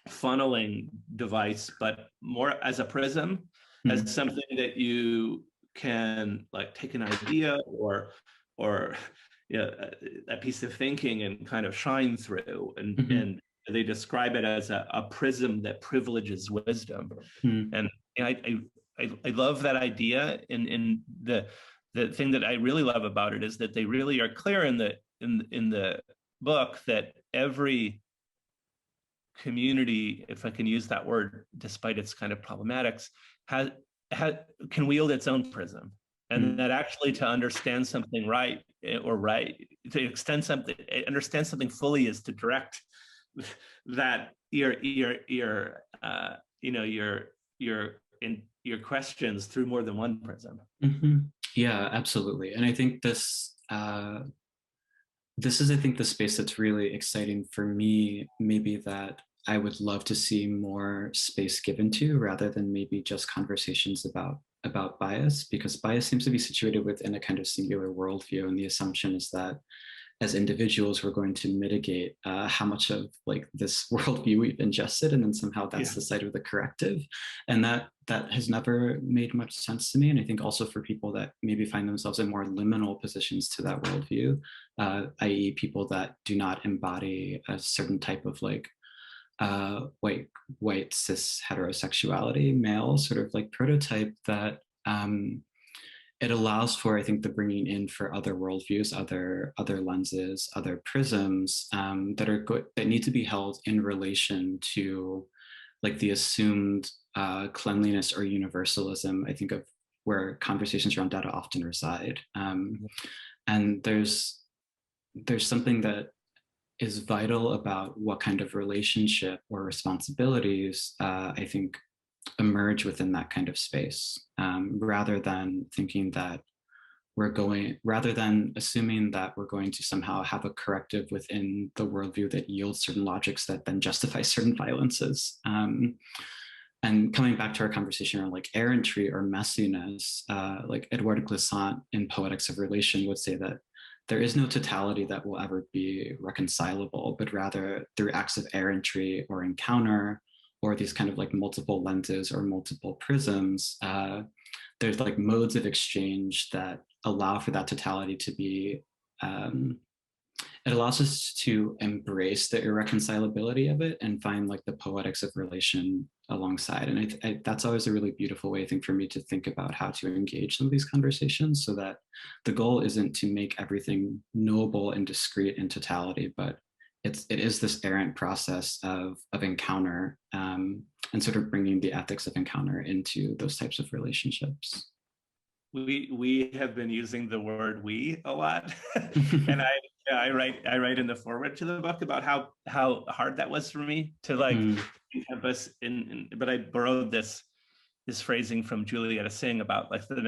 funneling device, but more as a prism, as something that you can like take an idea or a piece of thinking and kind of shine through, and they describe it as a prism that privileges wisdom. And I love that idea. And the thing that I really love about it is that they really are clear in the book that every community, if I can use that word, despite its kind of problematics, can wield its own prism. And that actually to understand something to understand something fully is to direct that your questions through more than one prism. Yeah, absolutely. And I think this is, I think, the space that's really exciting for me, maybe that I would love to see more space given to, rather than maybe just conversations about bias, because bias seems to be situated within a kind of singular worldview. And the assumption is that as individuals, we're going to mitigate how much of like this worldview we've ingested, and then somehow that's the side of the corrective. And that has never made much sense to me. And I think also for people that maybe find themselves in more liminal positions to that worldview, i.e. people that do not embody a certain type of like white cis heterosexuality, male sort of like prototype, that it allows for, I think, the bringing in for other worldviews, other lenses, other prisms that need to be held in relation to like the assumed cleanliness or universalism, I think, of where conversations around data often reside. And there's something that is vital about what kind of relationship or responsibilities I think emerge within that kind of space, rather than assuming that we're going to somehow have a corrective within the worldview that yields certain logics that then justify certain violences. And coming back to our conversation around like errantry or messiness, like Edouard Glissant in Poetics of Relation would say that there is no totality that will ever be reconcilable, but rather through acts of errantry or encounter, or these kind of like multiple lenses or multiple prisms, there's like modes of exchange that allow for that totality to be, it allows us to embrace the irreconcilability of it and find like the poetics of relation alongside. And that's always a really beautiful way, I think, for me to think about how to engage some of these conversations, so that the goal isn't to make everything knowable and discrete in totality, but it is this errant process of encounter. And sort of bringing the ethics of encounter into those types of relationships. We have been using the word "we" a lot, and I write in the foreword to the book about how hard that was for me to like encompass but I borrowed this phrasing from Julieta Singh about like the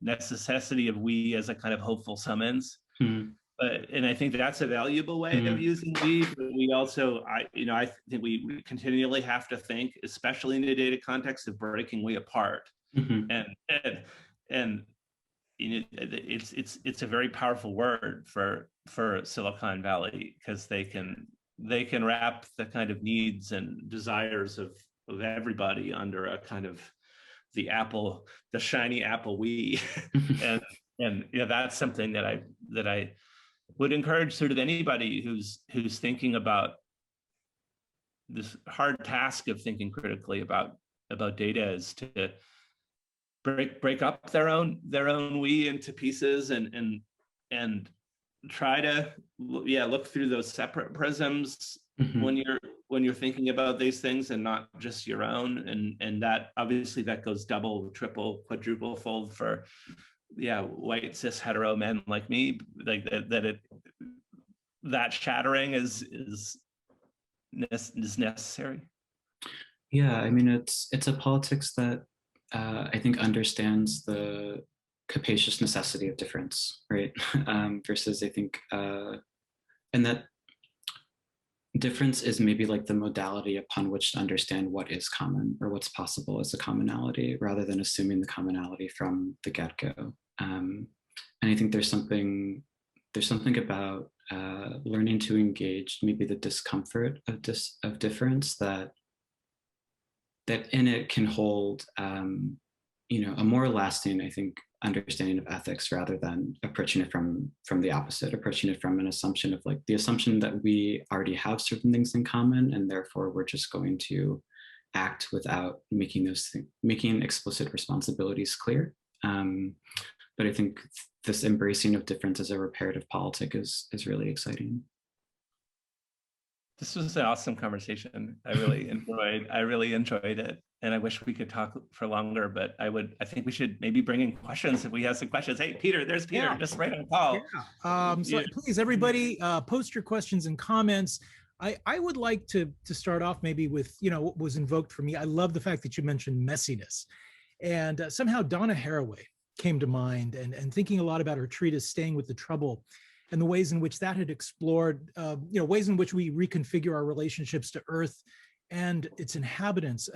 necessity of "we" as a kind of hopeful summons. And I think that's a valuable way of using "we." But we also, I think we continually have to think, especially in the data context, of breaking "we" apart, and it's a very powerful word for Silicon Valley, because they can wrap the kind of needs and desires of everybody under a kind of the shiny apple "we," and that's something that I would encourage sort of anybody who's thinking about this hard task of thinking critically about data, is to break up their own "we" into pieces and try to look through those separate prisms when you're thinking about these things, and not just your own, and that obviously that goes double, triple, quadruple fold for white cis hetero men like me, like that shattering is necessary. Yeah, I mean, it's a politics that I think understands the capacious necessity of difference, right? Versus I think, and that difference is maybe like the modality upon which to understand what is common or what's possible as a commonality, rather than assuming the commonality from the get-go. And I think there's something about learning to engage maybe the discomfort of difference that in it can hold a more lasting, I think, understanding of ethics, rather than approaching it from the opposite, approaching it from an assumption of like the assumption that we already have certain things in common, and therefore we're just going to act without making explicit responsibilities clear. But I think this embracing of difference as a reparative politic is really exciting. This was an awesome conversation. I really enjoyed it. And I wish we could talk for longer, but I think we should maybe bring in questions if we have some questions. Hey, Peter, there's Peter, just right on call. So please, everybody, post your questions and comments. I would like to start off maybe with, what was invoked for me. I love the fact that you mentioned messiness. And somehow Donna Haraway came to mind, and thinking a lot about her treatise, Staying with the Trouble, and the ways in which that had explored, ways in which we reconfigure our relationships to Earth and its inhabitants.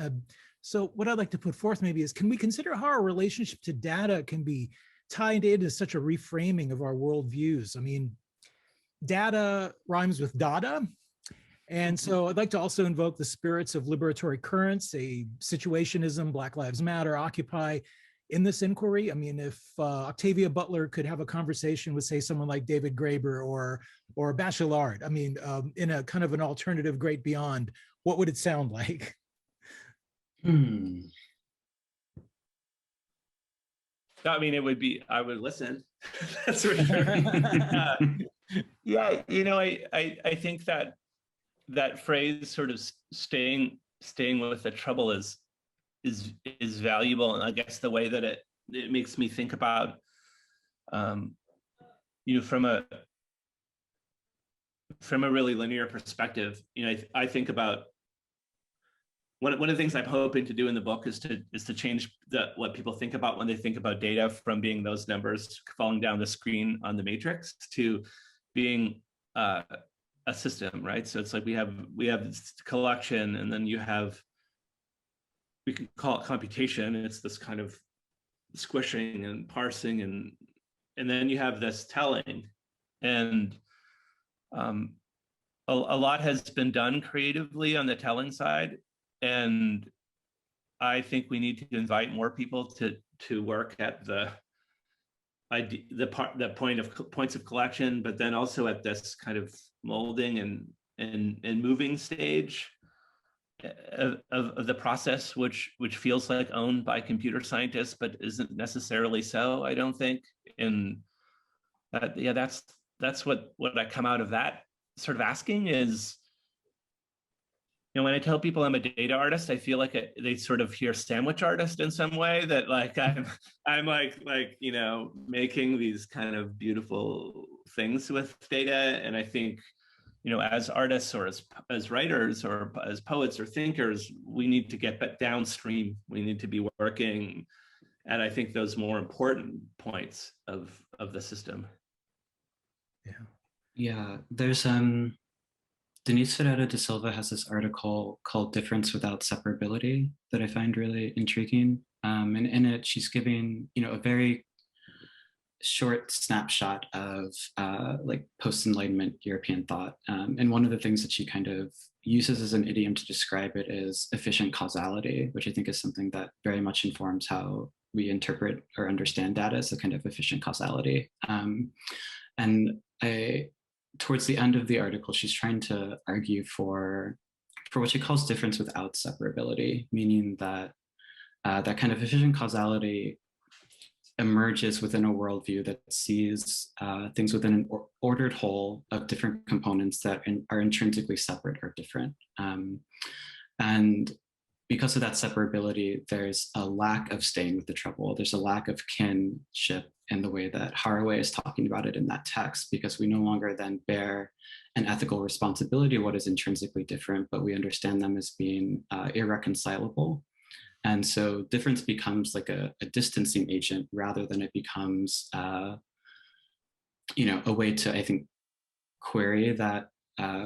So what I'd like to put forth maybe is, can we consider how our relationship to data can be tied into such a reframing of our worldviews? I mean, data rhymes with data. And so I'd like to also invoke the spirits of liberatory currents, a situationism, Black Lives Matter, Occupy, in this inquiry. I mean, if Octavia Butler could have a conversation with, say, someone like David Graeber or Bachelard, I mean, in a kind of an alternative great beyond, what would it sound like? I mean, it would be, I would listen. That's for sure. I think that phrase, sort of staying with the trouble, is valuable. And I guess the way that it makes me think about, from a really linear perspective, I think about one of the things I'm hoping to do in the book is to change what people think about when they think about data, from being those numbers falling down the screen on the matrix to being a system, right? So it's like we have this collection, and then we can call it computation. It's this kind of squishing and parsing, and then you have this telling, and a lot has been done creatively on the telling side. And I think we need to invite more people to work at the points of collection, but then also at this kind of molding and moving stage of the process, which feels like owned by computer scientists, but isn't necessarily so, I don't think. And that's what I come out of that sort of asking is, when I tell people I'm a data artist, I feel like they sort of hear sandwich artist in some way, that like I'm like making these kind of beautiful things with data. And I think, as artists or as writers or as poets or thinkers, we need to get downstream. We need to be working, and I think those more important points of the system. Yeah, there's Denise Ferreira de Silva has this article called Difference Without Separability that I find really intriguing. And in it, she's giving, a very short snapshot of like post-Enlightenment European thought. And one of the things that she kind of uses as an idiom to describe it is efficient causality, which I think is something that very much informs how we interpret or understand data, as a kind of efficient causality. And towards the end of the article, she's trying to argue for what she calls difference without separability, meaning that that kind of efficient causality emerges within a worldview that sees things within an ordered whole of different components that are intrinsically separate or different. And because of that separability, there's a lack of staying with the trouble. There's a lack of kinship in the way that Haraway is talking about it in that text, because we no longer then bear an ethical responsibility of what is intrinsically different, but we understand them as being irreconcilable. And so difference becomes like a distancing agent, rather than it becomes, a way to, I think, query that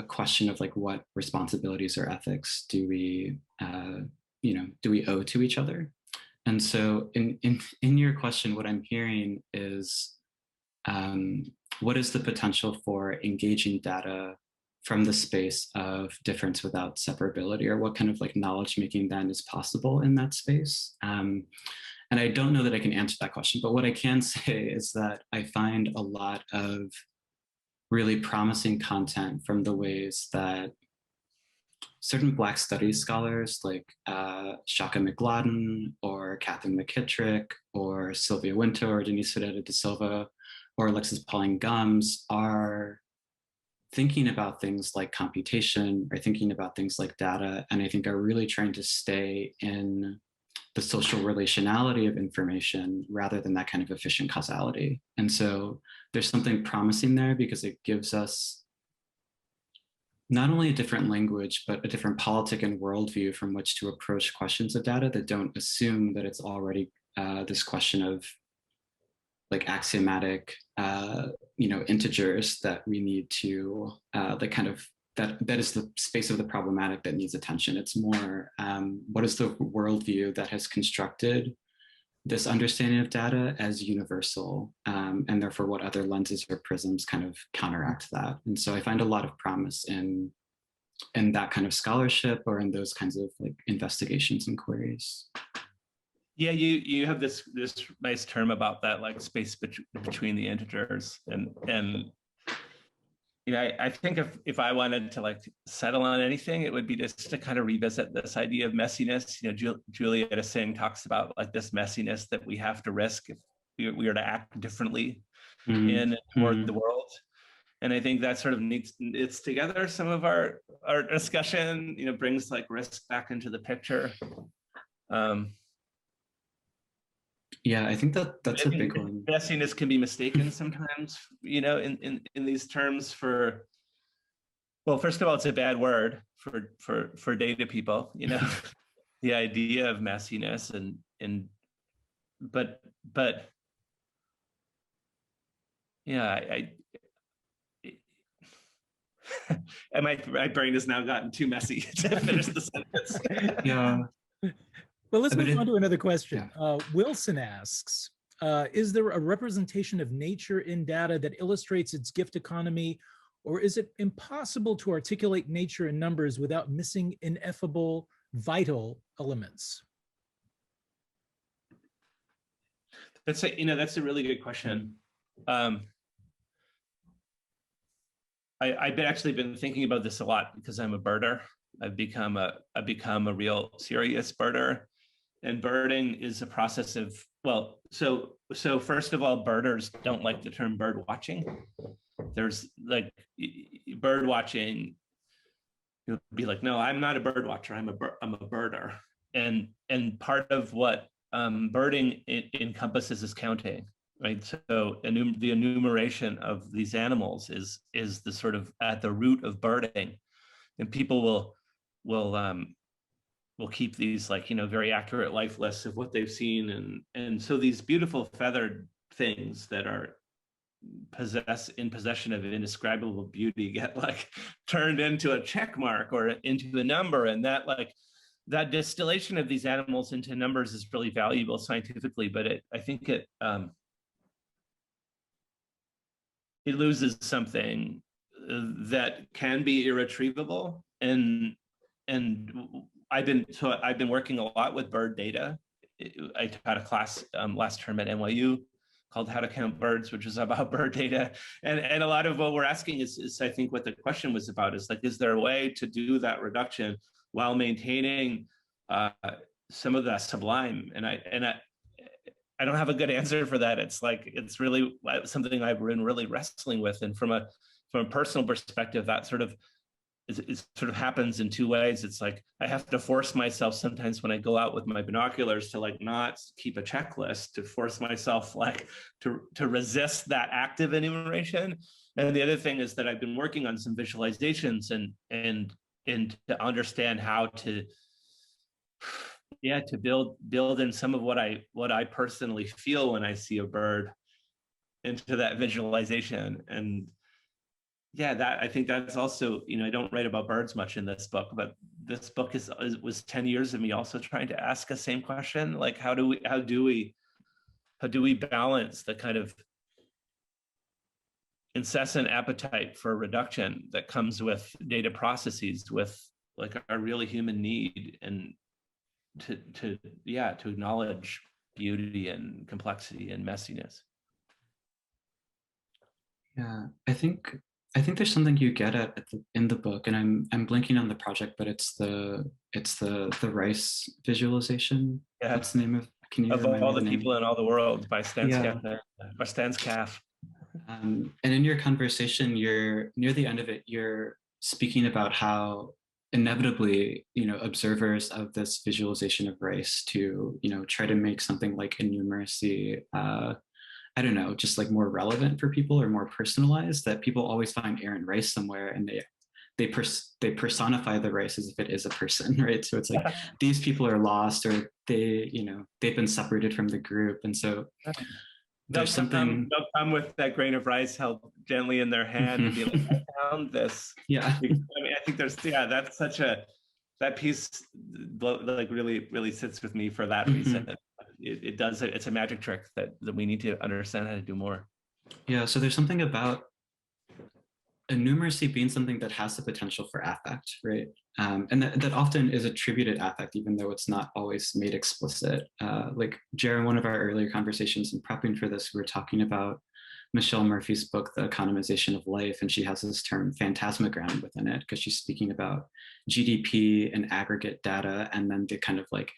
question of like, what responsibilities or ethics do we owe to each other? And so in your question, what I'm hearing is, what is the potential for engaging data from the space of difference without separability, or what kind of like knowledge making then is possible in that space? And I don't know that I can answer that question, but what I can say is that I find a lot of really promising content from the ways that certain Black studies scholars like Shaka McLaden or Catherine McKittrick or Sylvia Winter or Denise Ferreira de Silva or Alexis Pauline Gumbs are thinking about things like computation, or thinking about things like data, and I think are really trying to stay in the social relationality of information rather than that kind of efficient causality. And so there's something promising there, because it gives us not only a different language, but a different politic and worldview from which to approach questions of data that don't assume that it's already this question of like axiomatic, integers that we need to that is the space of the problematic that needs attention. It's more, what is the worldview that has constructed this understanding of data as universal, and therefore what other lenses or prisms kind of counteract that. And so I find a lot of promise in that kind of scholarship, or in those kinds of like investigations and queries. Yeah, you have this nice term about that, like space between the integers, and I think if I wanted to like settle on anything, it would be just to kind of revisit this idea of messiness. Julieta Singh talks about like this messiness that we have to risk if we are to act differently in toward the world. And I think that sort of it's together some of our discussion, brings like risk back into the picture. Yeah, I think that's a big one. Messiness can be mistaken sometimes, in these terms for, well, first of all, it's a bad word for data people, the idea of messiness but yeah, my brain has now gotten too messy to finish the sentence. Yeah. Well, let's move on to another question. Yeah. Wilson asks, is there a representation of nature in data that illustrates its gift economy, or is it impossible to articulate nature in numbers without missing ineffable, vital elements? That's a really good question. I've actually been thinking about this a lot because I'm a birder. I've become a real serious birder. And birding is a process of, well, so first of all, birders don't like the term bird watching. There's like bird watching You'll be like, no, I'm not a bird watcher. I'm a birder. And part of what birding encompasses is counting, right? So the enumeration of these animals is the sort of at the root of birding, and people will keep these, like, very accurate life lists of what they've seen, and so these beautiful feathered things that are in possession of indescribable beauty get like turned into a check mark or into a number, and that distillation of these animals into numbers is really valuable scientifically, but I think it loses something that can be irretrievable. And I've been working a lot with bird data. I taught a class last term at NYU called How to Count Birds, which is about bird data. And a lot of what we're asking is I think what the question was about is like, is there a way to do that reduction while maintaining some of the sublime? And I don't have a good answer for that. It's really something I've been really wrestling with. And from a personal perspective, that sort of it sort of happens in two ways. It's like I have to force myself sometimes when I go out with my binoculars to like not keep a checklist, to force myself like to resist that active enumeration. And the other thing is that I've been working on some visualizations and to understand how to build in some of what I personally feel when I see a bird into that visualization. And yeah, I think that's also, I don't write about birds much in this book, but this book was 10 years of me also trying to ask the same question, like how do we balance the kind of incessant appetite for reduction that comes with data processes with like our really human need, and to acknowledge beauty and complexity and messiness. Yeah, I think there's something you get at in the book, and I'm blanking on the project, but it's the rice visualization. Yeah. What's the name of? Can you of all the people in all the world by Stanskaff. And in your conversation, you're near the end of it, you're speaking about how inevitably, observers of this visualization of rice to, try to make something like a numeracy, I don't know, just like more relevant for people or more personalized, that people always find Aaron Rice somewhere, and they personify the rice as if it is a person, right? So it's like these people are lost, or they've been separated from the group, and so there's something. They'll come with that grain of rice held gently in their hand and be like, I found this. Yeah. I mean, I think that's that piece like really sits with me for that reason. It does, it's a magic trick that we need to understand how to do more. Yeah, so there's something about a numeracy being something that has the potential for affect, right? And that often is attributed affect, even though it's not always made explicit. Like Jared, in one of our earlier conversations in prepping for this, we were talking about Michelle Murphy's book, The Economization of Life, and she has this term phantasmagram within it, because she's speaking about GDP and aggregate data, and then the kind of like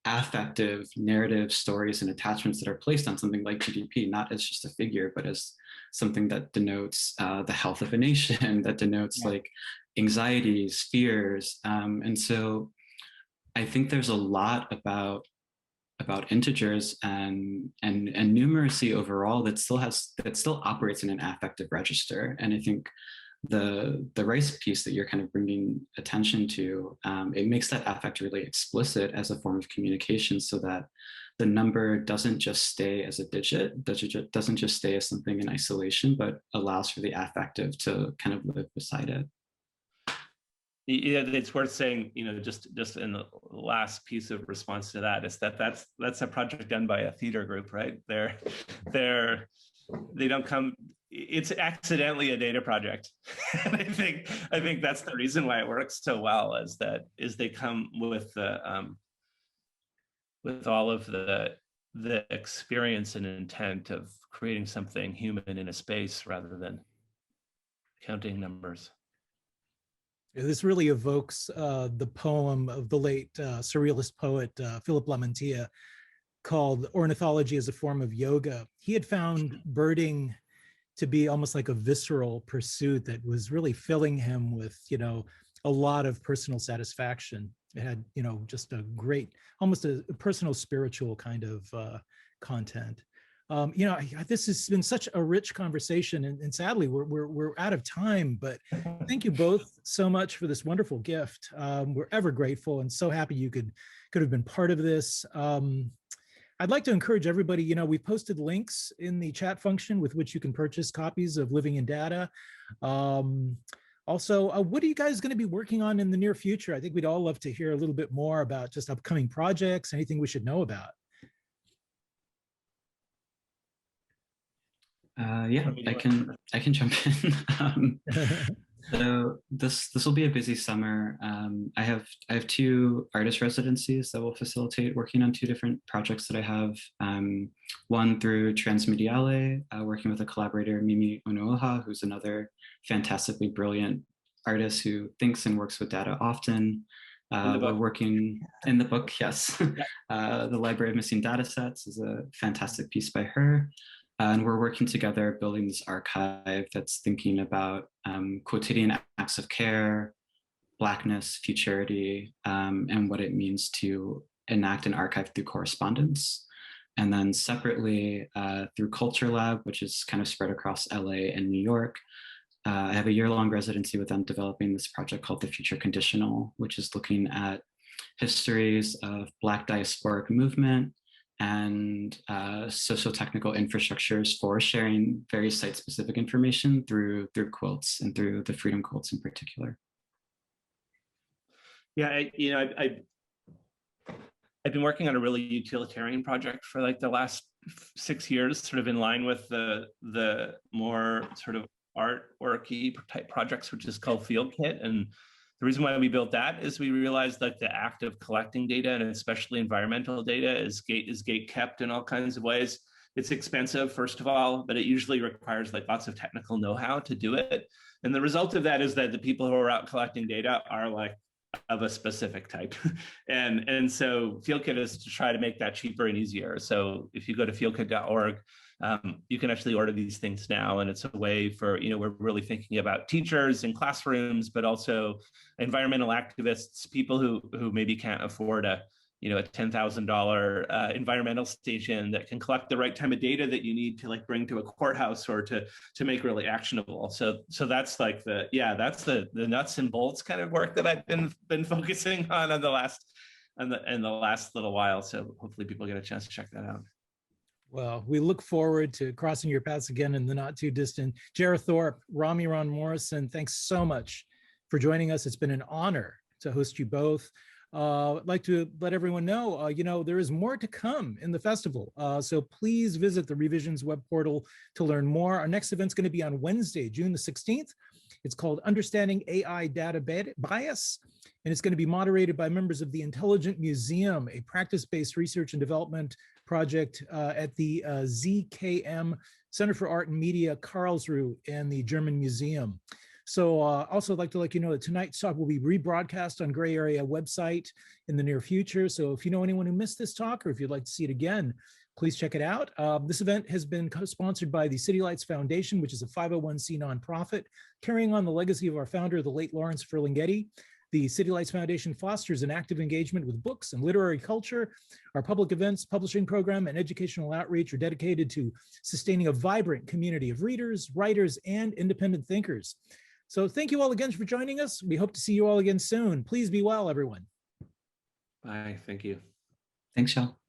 affective narrative stories and attachments that are placed on something like GDP, not as just a figure, but as something that denotes the health of a nation, that denotes like anxieties, fears. And so I think there's a lot about integers and numeracy overall that still operates in an affective register. And I think the rice piece that you're kind of bringing attention to, it makes that affect really explicit as a form of communication, so that the number doesn't just stay as a digit, doesn't just stay as something in isolation, but allows for the affective to kind of live beside it. Yeah, it's worth saying, just in the last piece of response to that is that's a project done by a theater group, right? They don't come. It's accidentally a data project. And I think that's the reason why it works so well, is they come with all of the experience and intent of creating something human in a space rather than counting numbers. This really evokes the poem of the late surrealist poet Philip Lamantia called Ornithology as a Form of Yoga. He had found birding to be almost like a visceral pursuit that was really filling him with, a lot of personal satisfaction. It had, you know, just a great, almost a personal spiritual kind of content. You know, this has been such a rich conversation, and sadly we're out of time, but thank you both so much for this wonderful gift. We're ever grateful and so happy you could have been part of this. I'd like to encourage everybody, you know, we've posted links in the chat function with which you can purchase copies of Living in Data. Also, what are you guys going to be working on in the near future? I think we'd all love to hear a little bit more about just upcoming projects, anything we should know about. Yeah, I can jump in. So this will be a busy summer. I have 2 artist residencies that will facilitate working on 2 different projects that I have. One through Transmediale, working with a collaborator, Mimi Onuoha, who's another fantastically brilliant artist who thinks and works with data often. We're working in the book, yes. The Library of Missing Data Sets is a fantastic piece by her. And we're working together building this archive that's thinking about quotidian acts of care, Blackness, futurity, and what it means to enact an archive through correspondence. And then separately through Culture Lab, which is kind of spread across LA and New York, I have a year-long residency with them developing this project called the Future Conditional, which is looking at histories of Black diasporic movement and socio-technical infrastructures for sharing very site-specific information through quilts and through the freedom quilts in particular. Yeah, I've been working on a really utilitarian project for like the last 6 years, sort of in line with the more sort of artworky type projects, which is called Field Kit. And the reason why we built that is we realized that the act of collecting data, and especially environmental data, is gate kept in all kinds of ways. It's expensive, first of all, but it usually requires like lots of technical know-how to do it. And the result of that is that the people who are out collecting data are like of a specific type. and so FieldKit is to try to make that cheaper and easier. So if you go to fieldkit.org, you can actually order these things now. And it's a way for, you know, we're really thinking about teachers in classrooms, but also environmental activists, people who maybe can't afford a $10,000 environmental station that can collect the right time of data that you need to like bring to a courthouse or to make really actionable. So that's like the nuts and bolts kind of work that I've been focusing on in the last little while. So hopefully people get a chance to check that out. Well, we look forward to crossing your paths again in the not too distant. Jared Thorpe, Romi Ron Morrison, thanks so much for joining us. It's been an honor to host you both. I'd like to let everyone know, there is more to come in the festival. So please visit the Revisions web portal to learn more. Our next event's going to be on Wednesday, June the 16th. It's called Understanding AI Data Bias, and it's going to be moderated by members of the Intelligent Museum, a practice-based research and development project at the ZKM Center for Art and Media Karlsruhe in the German Museum. So also I'd like to let you know that tonight's talk will be rebroadcast on Gray Area website in the near future. So if you know anyone who missed this talk, or if you'd like to see it again, please check it out. This event has been co-sponsored by the City Lights Foundation, which is a 501c nonprofit, carrying on the legacy of our founder, the late Lawrence Ferlinghetti. The City Lights Foundation fosters an active engagement with books and literary culture. Our public events, publishing program, and educational outreach are dedicated to sustaining a vibrant community of readers, writers, and independent thinkers. So thank you all again for joining us. We hope to see you all again soon. Please be well, everyone. Bye. Thank you. Thanks, y'all.